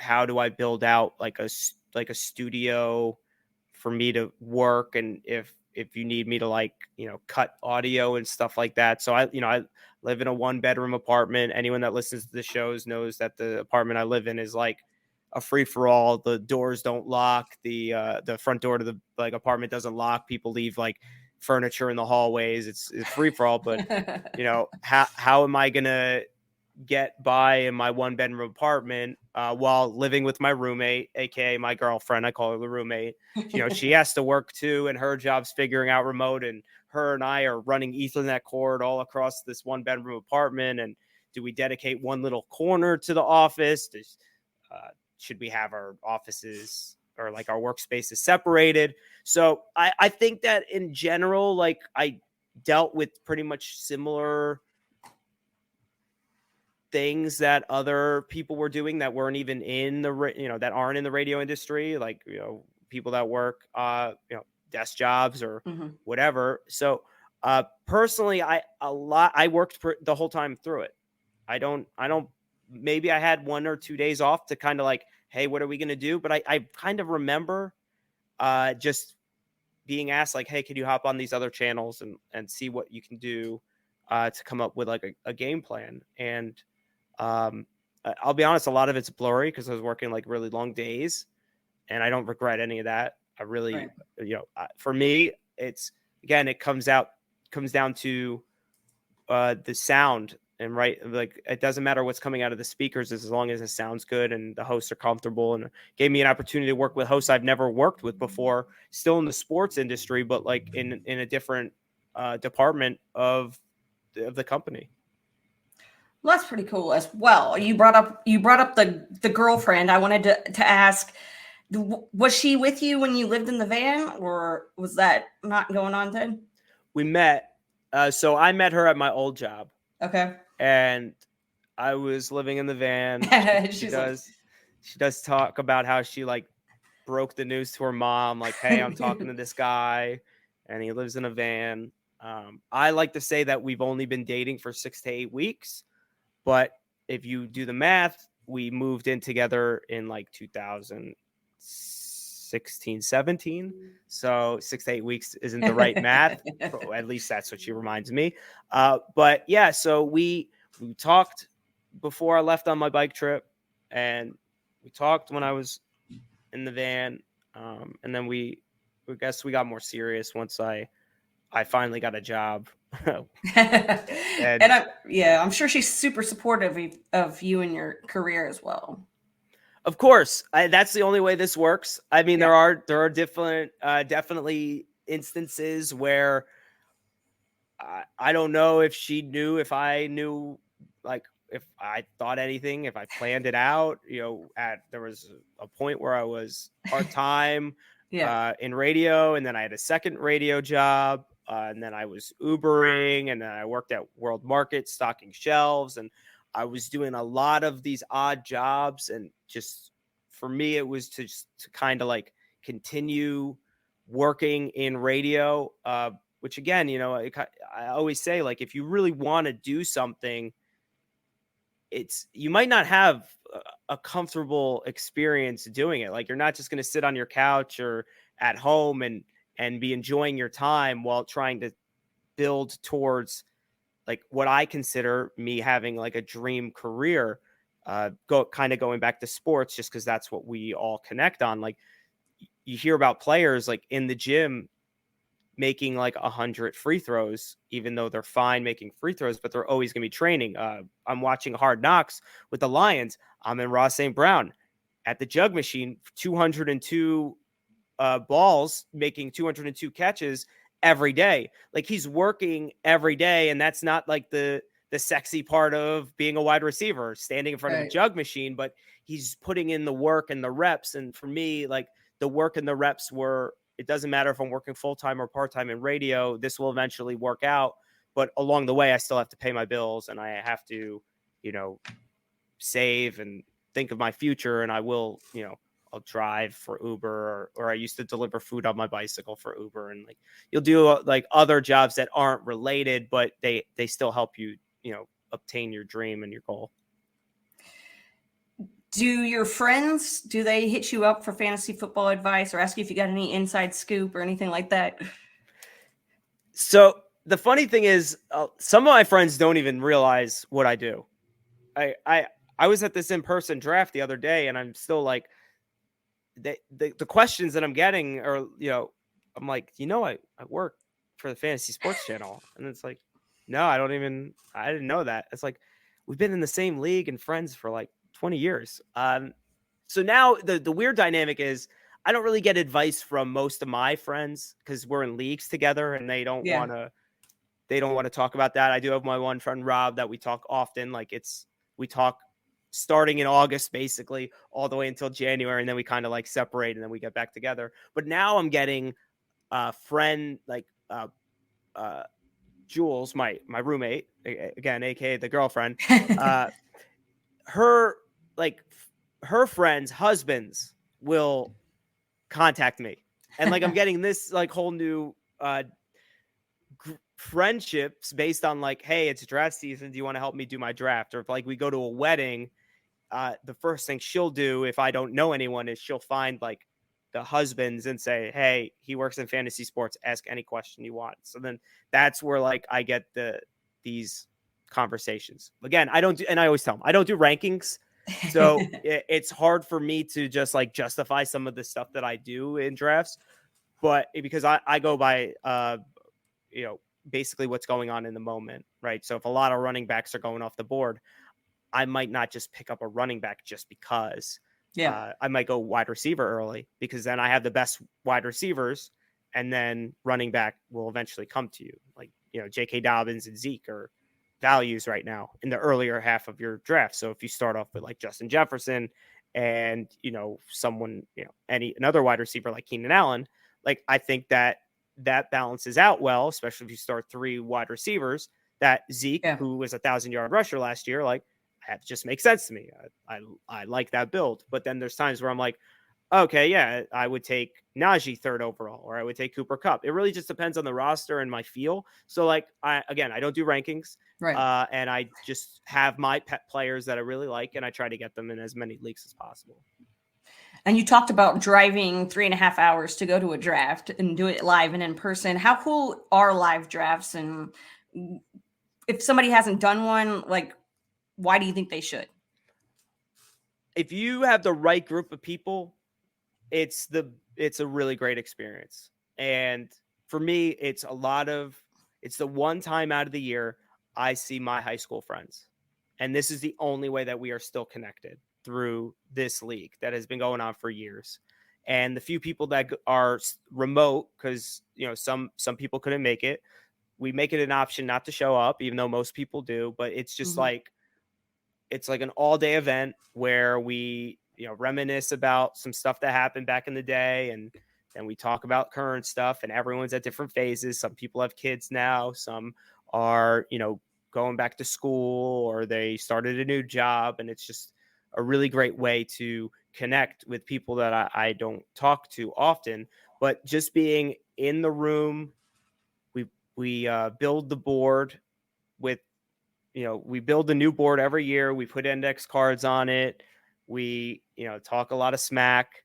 Speaker 2: how do I build out like a studio for me to work? And if if you need me to like, cut audio and stuff like that. So I live in a 1-bedroom apartment. Anyone that listens to the shows knows that the apartment I live in is like a free for all. The doors don't lock. The front door to the like apartment doesn't lock. People leave like furniture in the hallways. It's free for all. But how am I gonna get by in my 1-bedroom apartment while living with my roommate, aka my girlfriend? I call her the roommate. She has to work too, and her job's figuring out remote, and her and I are running Ethernet cord all across this 1-bedroom apartment. And do we dedicate one little corner to the office? Should we have our offices or like our workspaces separated? So I think that in general, like I dealt with pretty much similar things that other people were doing that weren't even in the, that aren't in the radio industry, like, people that work, desk jobs or whatever. So personally, I worked the whole time through it. I don't, maybe I had 1 or 2 days off to kind of like, hey, what are we going to do? But I kind of remember just being asked like, hey, could you hop on these other channels and see what you can do to come up with like a game plan? And I'll be honest, a lot of it's blurry because I was working like really long days, and I don't regret any of that. I really, for me, it's, again, it comes down to the sound. And like, it doesn't matter what's coming out of the speakers as long as it sounds good and the hosts are comfortable. And it gave me an opportunity to work with hosts I've never worked with before, still in the sports industry, but like in a different department of the company.
Speaker 1: Well, that's pretty cool as well. You brought up the girlfriend. I wanted to ask, was she with you when you lived in the van, or was that not going on then?
Speaker 2: We met. So I met her at my old job.
Speaker 1: Okay.
Speaker 2: And I was living in the van. She does talk about how she like broke the news to her mom, like, hey, I'm talking to this guy and he lives in a van. I like to say that we've only been dating for 6 to 8 weeks, but if you do the math, we moved in together in like 2016, 17. So 6 to 8 weeks isn't the right math. At least that's what she reminds me. But yeah, so we talked before I left on my bike trip, and we talked when I was in the van. And then we got more serious once I finally got a job. and
Speaker 1: I'm sure she's super supportive of you and your career as well.
Speaker 2: Of course, that's the only way this works. I mean, there are different, definitely instances where I don't know if she knew, if I knew, like if I thought anything, if I planned it out. There was a point where I was part-time in radio, and then I had a second radio job, and then I was Ubering, and then I worked at World Market stocking shelves, and I was doing a lot of these odd jobs. And just for me, it was to kind of like continue working in radio, which again, I always say, like, if you really want to do something, you might not have a comfortable experience doing it. Like, you're not just going to sit on your couch or at home and be enjoying your time while trying to build towards like what I consider me having like a dream career, going back to sports, just because that's what we all connect on. Like, you hear about players like in the gym making like 100 free throws, even though they're fine making free throws, but they're always going to be training. I'm watching Hard Knocks with the Lions. I'm in Ross St. Brown at the jug machine, 202 balls, making 202 catches every day. Like, he's working every day, and that's not like the sexy part of being a wide receiver, standing in front of a jug machine, but he's putting in the work and the reps. And for me, like, the work and the reps it doesn't matter if I'm working full-time or part-time in radio, this will eventually work out. But along the way, I still have to pay my bills, and I have to, save and think of my future. And I will, I'll drive for Uber, or I used to deliver food on my bicycle for Uber. And like, you'll do like other jobs that aren't related, but they still help you, obtain your dream and your goal.
Speaker 1: Do your friends, do they hit you up for fantasy football advice or ask you if you got any inside scoop or anything like that?
Speaker 2: So the funny thing is, some of my friends don't even realize what I do. I was at this in-person draft the other day, and I'm still like, the questions that I'm getting are, I'm like, I work for the Fantasy Sports Channel, and it's like, no, I didn't know that. It's like, we've been in the same league and friends for like 20 years. So now the weird dynamic is I don't really get advice from most of my friends because we're in leagues together, and they don't
Speaker 1: Yeah.
Speaker 2: want to talk about that. I do have my one friend Rob that we talk often. Like we talk starting in August, basically all the way until January. And then we kind of like separate and then we get back together. But now I'm getting a friend like Jules, my roommate, again, AKA the girlfriend, her like her friends' husbands will contact me. And like I'm getting this like whole new friendships based on like, hey, it's draft season. Do you want to help me do my draft? Or if like we go to a wedding, the first thing she'll do if I don't know anyone is she'll find like the husbands and say, hey, he works in fantasy sports. Ask any question you want. So then that's where like I get these conversations. Again, I don't do, and I always tell them I don't do rankings. So it's hard for me to just like justify some of the stuff that I do in drafts, but because I go by, basically what's going on in the moment, right? So if a lot of running backs are going off the board, I might not just pick up a running back just because.
Speaker 1: Yeah.
Speaker 2: I might go wide receiver early because then I have the best wide receivers, and then running back will eventually come to you. Like, J.K. Dobbins and Zeke are values right now in the earlier half of your draft. So if you start off with like Justin Jefferson and, someone, another wide receiver like Keenan Allen, like I think that balances out well, especially if you start 3 wide receivers. That Zeke, who was 1,000-yard rusher last year, like that just makes sense to me. I like that build. But then there's times where I'm like, okay, yeah, I would take Najee 3rd overall, or I would take Cooper Kupp. It really just depends on the roster and my feel. So like, I don't do rankings,
Speaker 1: Right.
Speaker 2: and I just have my pet players that I really like, and I try to get them in as many leagues as possible.
Speaker 1: And you talked about driving 3.5 hours to go to a draft and do it live and in person. How cool are live drafts? And if somebody hasn't done one, like, why do you think they should?
Speaker 2: If you have the right group of people, it's a really great experience. And for me, it's the one time out of the year I see my high school friends. And this is the only way that we are still connected through this league that has been going on for years. And the few people that are remote, because some people couldn't make it, we make it an option not to show up, even though most people do. But it's just like it's like an all-day event where we reminisce about some stuff that happened back in the day, and then we talk about current stuff. And everyone's at different phases. Some people have kids now, some are going back to school, or they started a new job, and it's just a really great way to connect with people that I don't talk to often. But just being in the room, we build the board with we build a new board every year. We put index cards on it. We talk a lot of smack,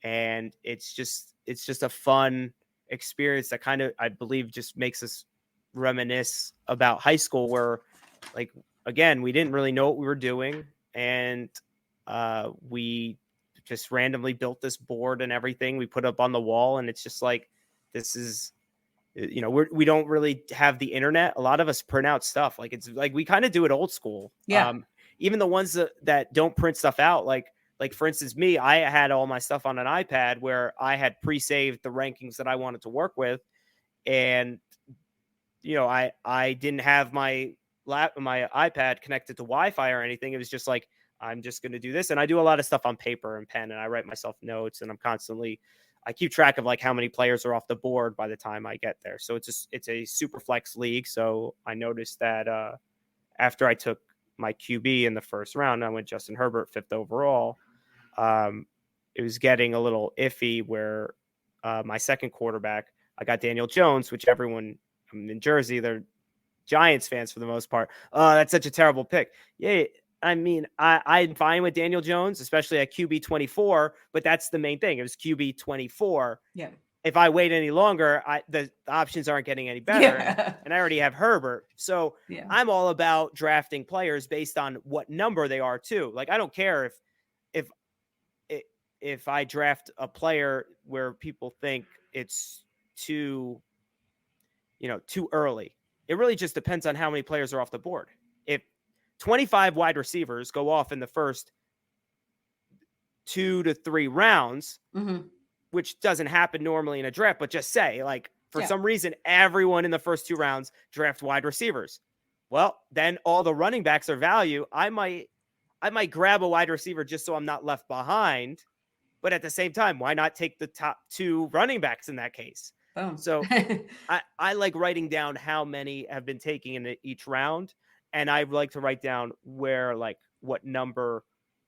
Speaker 2: and it's just a fun experience that kind of, I believe, just makes us reminisce about high school, where like, again, we didn't really know what we were doing, and we just randomly built this board and everything we put up on the wall, and it's just like, this is we don't really have the internet. A lot of us print out stuff. Like, it's like we kind of do it old school.
Speaker 1: Yeah.
Speaker 2: Even the ones that don't print stuff out, like for instance, me, I had all my stuff on an iPad where I had pre-saved the rankings that I wanted to work with. And, I didn't have my iPad connected to Wi-Fi or anything. It was just like, I'm just going to do this. And I do a lot of stuff on paper and pen, and I write myself notes, and I keep track of like how many players are off the board by the time I get there. So it's a super flex league. So I noticed that after I took my QB in the first round, I went Justin Herbert 5th overall. It was getting a little iffy where my second quarterback, I got Daniel Jones, which everyone in Jersey, they're Giants fans for the most part. That's such a terrible pick. Yeah. I mean, I'm fine with Daniel Jones, especially at QB 24, but that's the main thing. It was QB 24.
Speaker 1: Yeah.
Speaker 2: if I wait any longer, the options aren't getting any better. And I already have Herbert. So I'm all about drafting players based on what number they are too. Like, I don't care if if I draft a player where people think it's too early. It really just depends on how many players are off the board. If 25 wide receivers go off in the first 2 to 3 rounds, which doesn't happen normally in a draft, but just say, like, for some reason, everyone in the first 2 rounds draft wide receivers. Well, then all the running backs are value. I might grab a wide receiver just so I'm not left behind. But at the same time, why not take the top 2 running backs in that case?
Speaker 1: Boom.
Speaker 2: So I like writing down how many have been taken in each round. And I like to write down where, like, what number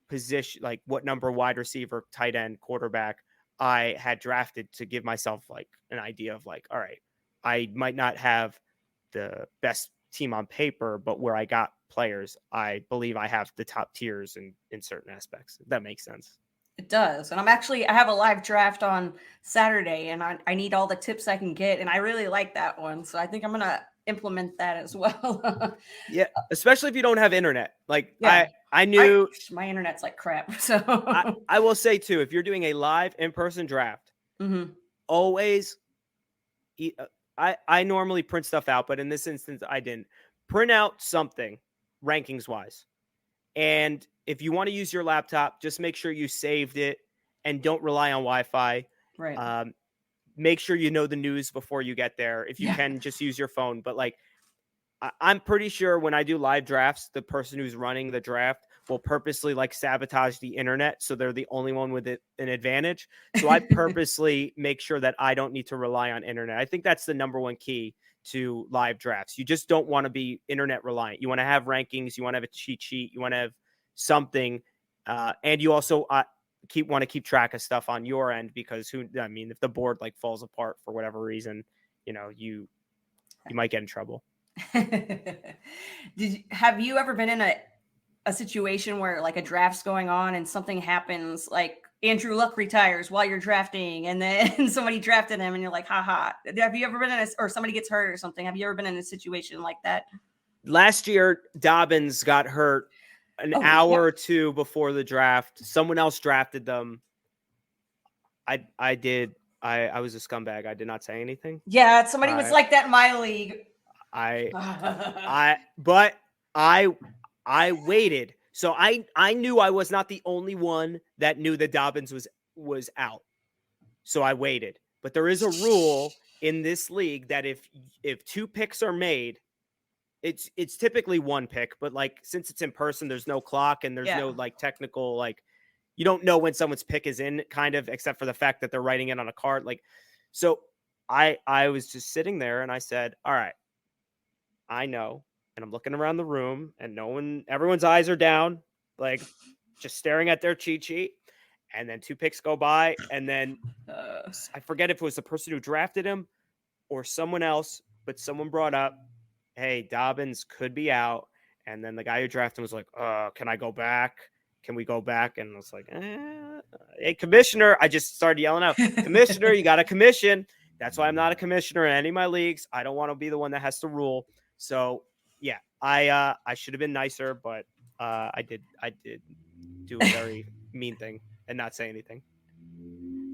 Speaker 2: position, like what number wide receiver, tight end, quarterback I had drafted, to give myself like an idea of, like, all right, I might not have the best team on paper, but where I got players, I believe I have the top tiers in certain aspects. If that makes sense.
Speaker 1: It does. And I have a live draft on Saturday, and I need all the tips I can get. And I really like that one. So I think I'm going to implement that as well.
Speaker 2: Yeah. Especially if you don't have internet. Like, I knew
Speaker 1: my internet's like crap. So
Speaker 2: I will say too, if you're doing a live in-person draft, always, I normally print stuff out, but in this instance, I didn't. Print out something rankings wise. And if you want to use your laptop, just make sure you saved it and don't rely on Wi-Fi.
Speaker 1: Right.
Speaker 2: Make sure you know the news before you get there. If you can, just use your phone. But, like, I'm pretty sure when I do live drafts, the person who's running the draft will purposely, like, sabotage the internet, so they're the only one with an advantage. So I purposely make sure that I don't need to rely on internet. I think that's the number one key to live drafts. You just don't want to be internet reliant. You want to have rankings. You want to have a cheat sheet. You want to have something. And you also want to keep track of stuff on your end, because if the board, like, falls apart for whatever reason, you might get in trouble.
Speaker 1: Have you ever been in a situation where, like, a draft's going on and something happens, like Andrew Luck retires while you're drafting, and then somebody drafted him and you're like, haha? Have you ever been or somebody gets hurt or something? Have you ever been in a situation like that?
Speaker 2: Last year, Dobbins got hurt an hour or two before the draft. Someone else drafted them. I did. I was a scumbag. I did not say anything.
Speaker 1: Yeah, somebody was like that in my league.
Speaker 2: But I waited. So I knew I was not the only one that knew that Dobbins was out. So I waited. But there is a rule in this league that if 2 picks are made, it's typically 1 pick, but, like, since it's in person, there's no clock and there's no, like, technical, like, you don't know when someone's pick is in, kind of, except for the fact that they're writing it on a card. Like, so I was just sitting there and I said, all right, I know. And I'm looking around the room and everyone's eyes are down, like, just staring at their cheat sheet. And then 2 picks go by. And then I forget if it was the person who drafted him or someone else, but someone brought up, hey, Dobbins could be out. And then the guy who drafted him was like, can I go back? Can we go back? And I was like, hey, commissioner. I just started yelling out, commissioner, you got a commission. That's why I'm not a commissioner in any of my leagues. I don't want to be the one that has to rule. So, yeah, I should have been nicer, but I did do a very mean thing and not say anything.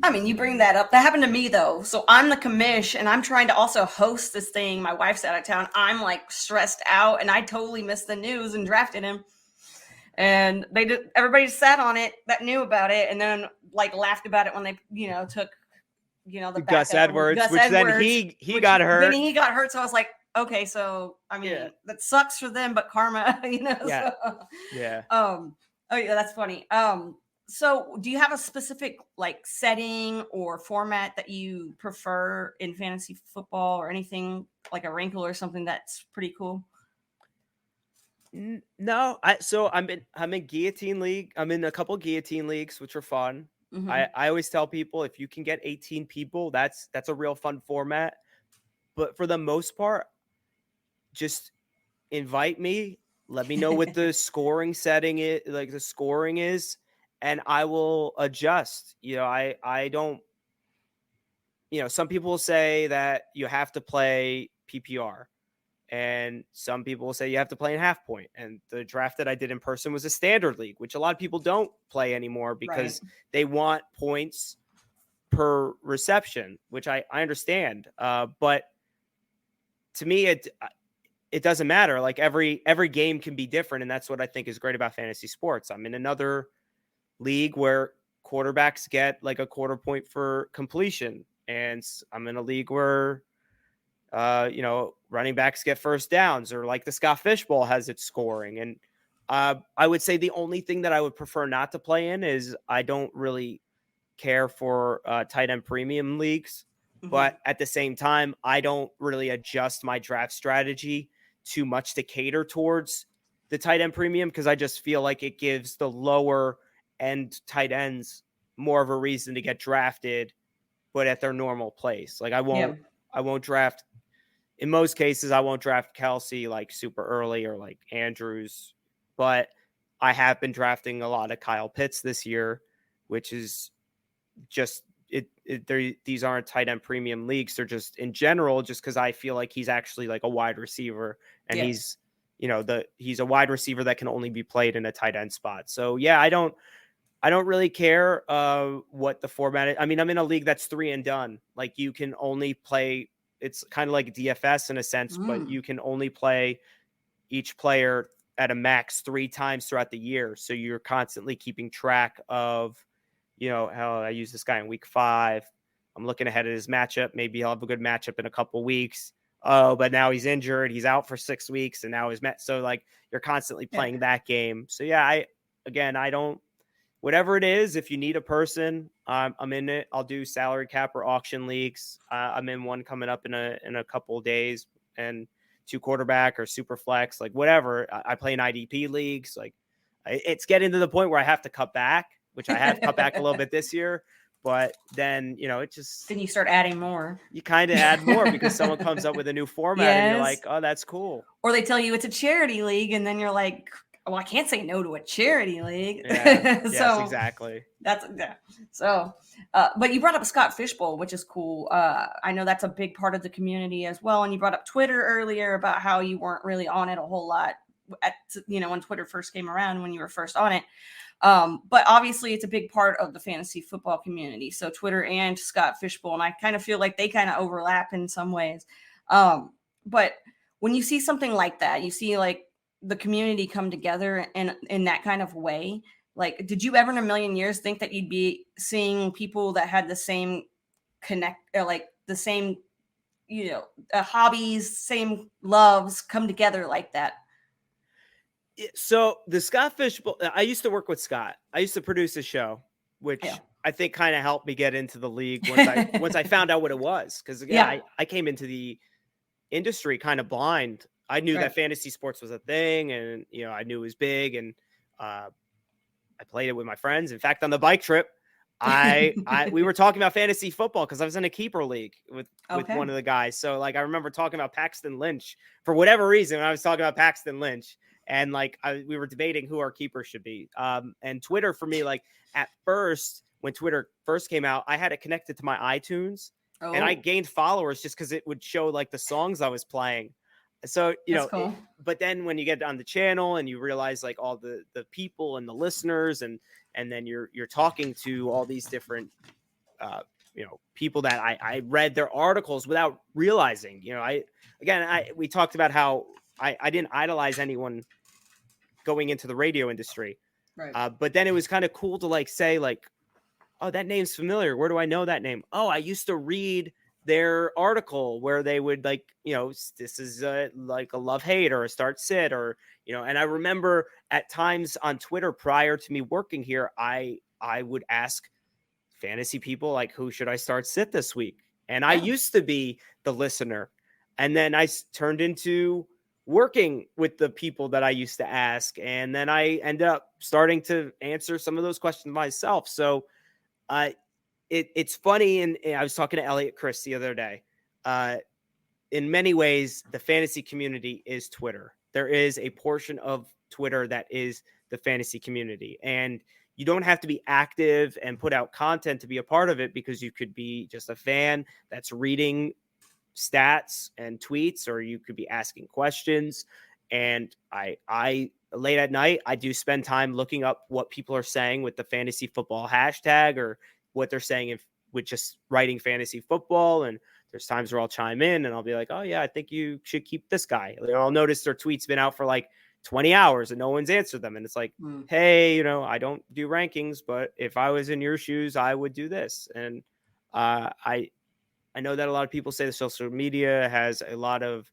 Speaker 1: I mean, you bring that up. That happened to me, though. So I'm the commish, and I'm trying to also host this thing. My wife's out of town. I'm, like, stressed out, and I totally missed the news and drafted him. And everybody sat on it that knew about it, and then, like, laughed about it when they, took, the
Speaker 2: Gus Edwards, then he got hurt.
Speaker 1: Then he got hurt, so I was like, okay, so I mean, that sucks for them, but karma,
Speaker 2: Yeah.
Speaker 1: So,
Speaker 2: yeah.
Speaker 1: Oh yeah, that's funny. So do you have a specific, like, setting or format that you prefer in fantasy football, or anything like a wrinkle or something that's pretty cool?
Speaker 2: No, I'm in guillotine league. I'm in a couple guillotine leagues, which are fun.
Speaker 1: Mm-hmm.
Speaker 2: I always tell people, if you can get 18 people, that's a real fun format. But for the most part, just invite me. Let me know what the scoring setting is, like the scoring is, and I will adjust. I don't. some people say that you have to play PPR, and some people will say you have to play in half point. And the draft that I did in person was a standard league, which a lot of people don't play anymore because they want points per reception, which I understand. But to me, it doesn't matter. Like every game can be different. And that's what I think is great about fantasy sports. I'm in another league where quarterbacks get like a quarter point for completion. And I'm in a league where, running backs get first downs, or like the Scott Fishbowl has its scoring. And I would say the only thing that I would prefer not to play in is I don't really care for tight end premium leagues. But at the same time, I don't really adjust my draft strategy too much to cater towards the tight end premium, because I just feel like it gives the lower end tight ends more of a reason to get drafted, but at their normal place. Like I won't draft, in most cases, I won't draft Kelsey like super early, or like Andrews, but I have been drafting a lot of Kyle Pitts this year, which is just these aren't tight end premium leagues. They're just in general, just because I feel like he's actually like a wide receiver, and he's a wide receiver that can only be played in a tight end spot. So yeah, I don't really care what the format is. I mean, I'm in a league that's 3 and done. Like you can only play, it's kind of like DFS in a sense, but you can only play each player at a max 3 times throughout the year. So you're constantly keeping track of, how I use this guy in week 5. I'm looking ahead at his matchup. Maybe he'll have a good matchup in a couple weeks. Oh, but now he's injured. He's out for 6 weeks, and now he's so like you're constantly playing that game. So yeah, I don't, whatever it is, if you need a person, I'm in it. I'll do salary cap or auction leagues. I'm in one coming up in a couple of days, and 2 quarterback or super flex, like whatever. I play in IDP leagues. Like it's getting to the point where I have to cut back, which I have cut back a little bit this year. But then, it just...
Speaker 1: Then you start adding more.
Speaker 2: You kind of add more because someone comes up with a new format and you're like, oh, that's cool.
Speaker 1: Or they tell you it's a charity league, and then you're like, well, I can't say no to a charity league.
Speaker 2: Yeah, yes, exactly.
Speaker 1: So, but you brought up Scott Fishbowl, which is cool. I know that's a big part of the community as well. And you brought up Twitter earlier about how you weren't really on it a whole lot when Twitter first came around, when you were first on it. But obviously it's a big part of the fantasy football community. So Twitter and Scott Fishbowl, and I kind of feel like they kind of overlap in some ways. But when you see something like that, you see like the community come together in that kind of way. Like, did you ever in a million years think that you'd be seeing people that had the same the same, hobbies, same loves come together like that?
Speaker 2: So the Scott Fishbowl, I used to work with Scott. I used to produce a show, which I think kind of helped me get into the league once I found out what it was. Because again, I came into the industry kind of blind. I knew that fantasy sports was a thing, and I knew it was big, and I played it with my friends. In fact, on the bike trip, we were talking about fantasy football because I was in a keeper league with one of the guys. So like I remember talking about Paxton Lynch for whatever reason. I was talking about Paxton Lynch, and like we were debating who our keeper should be. And Twitter for me, like at first when Twitter first came out, I had it connected to my iTunes, and I gained followers just because it would show like the songs I was playing. So,
Speaker 1: cool.
Speaker 2: But then when you get on the channel and you realize like all the people and the listeners, and then you're talking to all these different, people that I read their articles without realizing, we talked about how I didn't idolize anyone going into the radio industry.
Speaker 1: Right.
Speaker 2: But then it was kind of cool to like say like, oh, that name's familiar. Where do I know that name? Oh, I used to read their article where they would like, this is like a love hate or a start sit, or, and I remember at times on Twitter prior to me working here, I would ask fantasy people like, who should I start sit this week? And I used to be the listener. And then I turned into working with the people that I used to ask. And then I ended up starting to answer some of those questions myself. So, it's funny, and I was talking to Elliot Chris the other day. In many ways, the fantasy community is Twitter. There is a portion of Twitter that is the fantasy community. And, you don't have to be active and put out content to be a part of it, because you could be just a fan that's reading stats and tweets, or you could be asking questions. And I late at night, I do spend time looking up what people are saying with the fantasy football hashtag, or what they're saying with just writing fantasy football. And there's times where I'll chime in and I'll be like, oh yeah, I think you should keep this guy. I'll notice their tweet's been out for like 20 hours and no one's answered them. And it's like, hey, I don't do rankings, but if I was in your shoes, I would do this. And I know that a lot of people say the social media has a lot of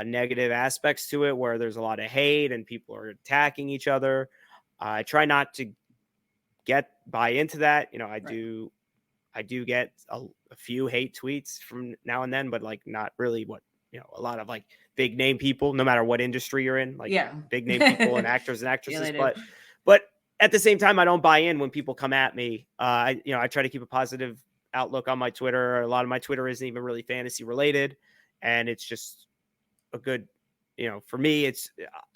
Speaker 2: negative aspects to it, where there's a lot of hate and people are attacking each other. I try not to buy into that. I do get a few hate tweets from now and then, but like not really a lot of like big name people, no matter what industry you're in, like big name people and actors and actresses. But at the same time, I don't buy in when people come at me. I try to keep a positive outlook on my Twitter. A lot of my Twitter isn't even really fantasy related. And it's just a good, for me, it's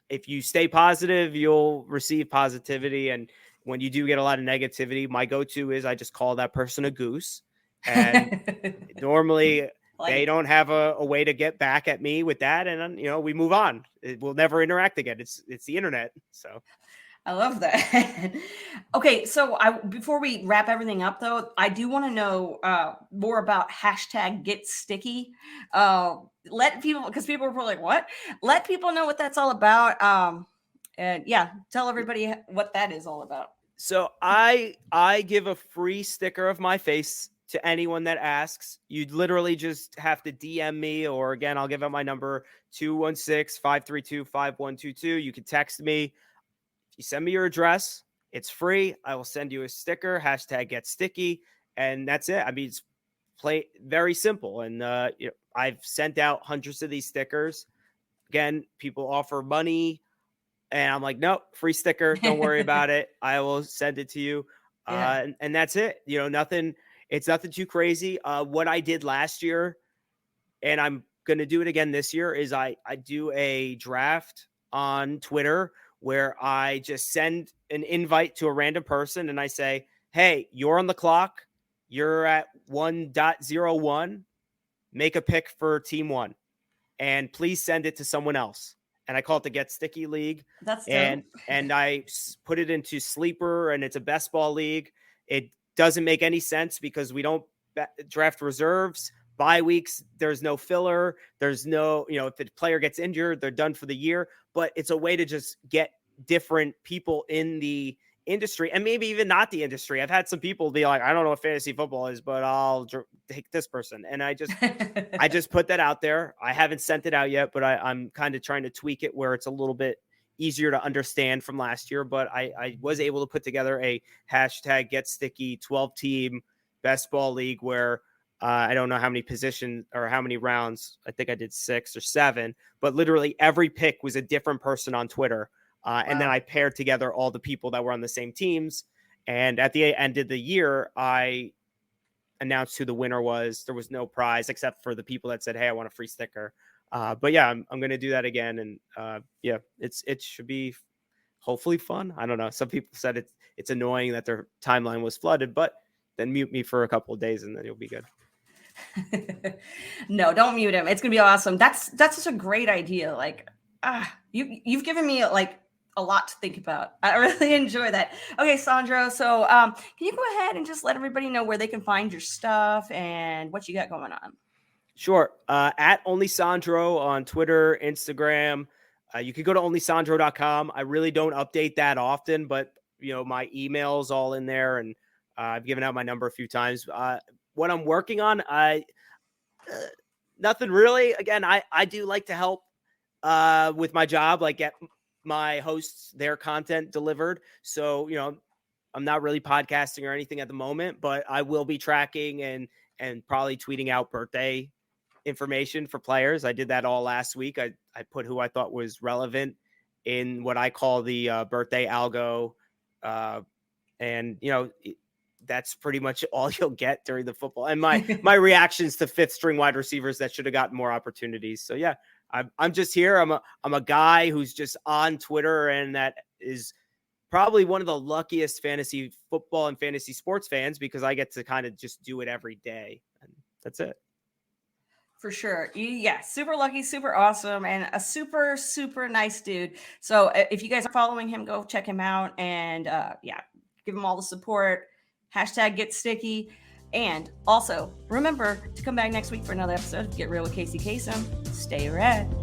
Speaker 2: if you stay positive, you'll receive positivity. And when you do get a lot of negativity, my go-to is I just call that person a goose. And normally they don't have a way to get back at me with that. And, we move on. We'll never interact again. It's the internet. So
Speaker 1: I love that. Okay, so before we wrap everything up, though, I do want to know more about hashtag Get Sticky. Let people, because people are probably like, what? Let people know what that's all about. And yeah, tell everybody what that is all about.
Speaker 2: So I give a free sticker of my face to anyone that asks. You'd literally just have to DM me, or again, I'll give out my number, 216-532-5122. You can text me. You send me your address, it's free. I will send you a sticker, hashtag Get Sticky, and that's it. I mean, it's very simple. And I've sent out hundreds of these stickers. Again, people offer money, and I'm like, nope, free sticker. Don't worry about it. I will send it to you. And that's it. Nothing. It's nothing too crazy. What I did last year, and I'm gonna do it again this year, is I do a draft on Twitter where I just send an invite to a random person and I say, hey, you're on the clock. You're at 1.01. Make a pick for team 1 and please send it to someone else. And I call it the Get Sticky League.
Speaker 1: That's dope.
Speaker 2: And I put it into Sleeper, and it's a best ball league. It doesn't make any sense because we don't draft reserves. Bye weeks, there's no filler. There's no, if the player gets injured, they're done for the year. But it's a way to just get different people in the industry, and maybe even not the industry. I've had some people be like, I don't know what fantasy football is, but I'll take this person. And I just put that out there. I haven't sent it out yet, but I'm kind of trying to tweak it where it's a little bit easier to understand from last year. But I was able to put together a hashtag Get Sticky 12-team best ball league where I don't know how many positions or how many rounds. I think I did 6 or 7, but literally every pick was a different person on Twitter. And then I paired together all the people that were on the same teams. And at the end of the year, I announced who the winner was. There was no prize except for the people that said, hey, I want a free sticker. But yeah, I'm going to do that again. And it should be hopefully fun. I don't know. Some people said it's annoying that their timeline was flooded, but then mute me for a couple of days and then you'll be good.
Speaker 1: No, don't mute him. It's gonna be awesome. That's such a great idea. Like, you've given me like a lot to think about. I really enjoy that. Okay, Sandro. So, can you go ahead and just let everybody know where they can find your stuff and what you got going on?
Speaker 2: Sure. At Only Sandro on Twitter, Instagram. You can go to onlysandro.com. I really don't update that often, but my email's all in there, and I've given out my number a few times. What I'm working on, nothing really. Again, I do like to help with my job, like get my hosts their content delivered. So, I'm not really podcasting or anything at the moment, but I will be tracking and probably tweeting out birthday information for players. I did that all last week. I put who I thought was relevant in what I call the birthday algo. And, that's pretty much all you'll get during the football. And my reactions to 5th string wide receivers that should have gotten more opportunities. So yeah, I'm just here. I'm a guy who's just on Twitter and that is probably one of the luckiest fantasy football and fantasy sports fans because I get to kind of just do it every day. And that's it.
Speaker 1: For sure. Yeah, super lucky, super awesome, and a super, super nice dude. So if you guys are following him, go check him out and yeah, give him all the support. Hashtag get sticky. And also remember to come back next week for another episode of Get Real with Casey Kasem. Stay red.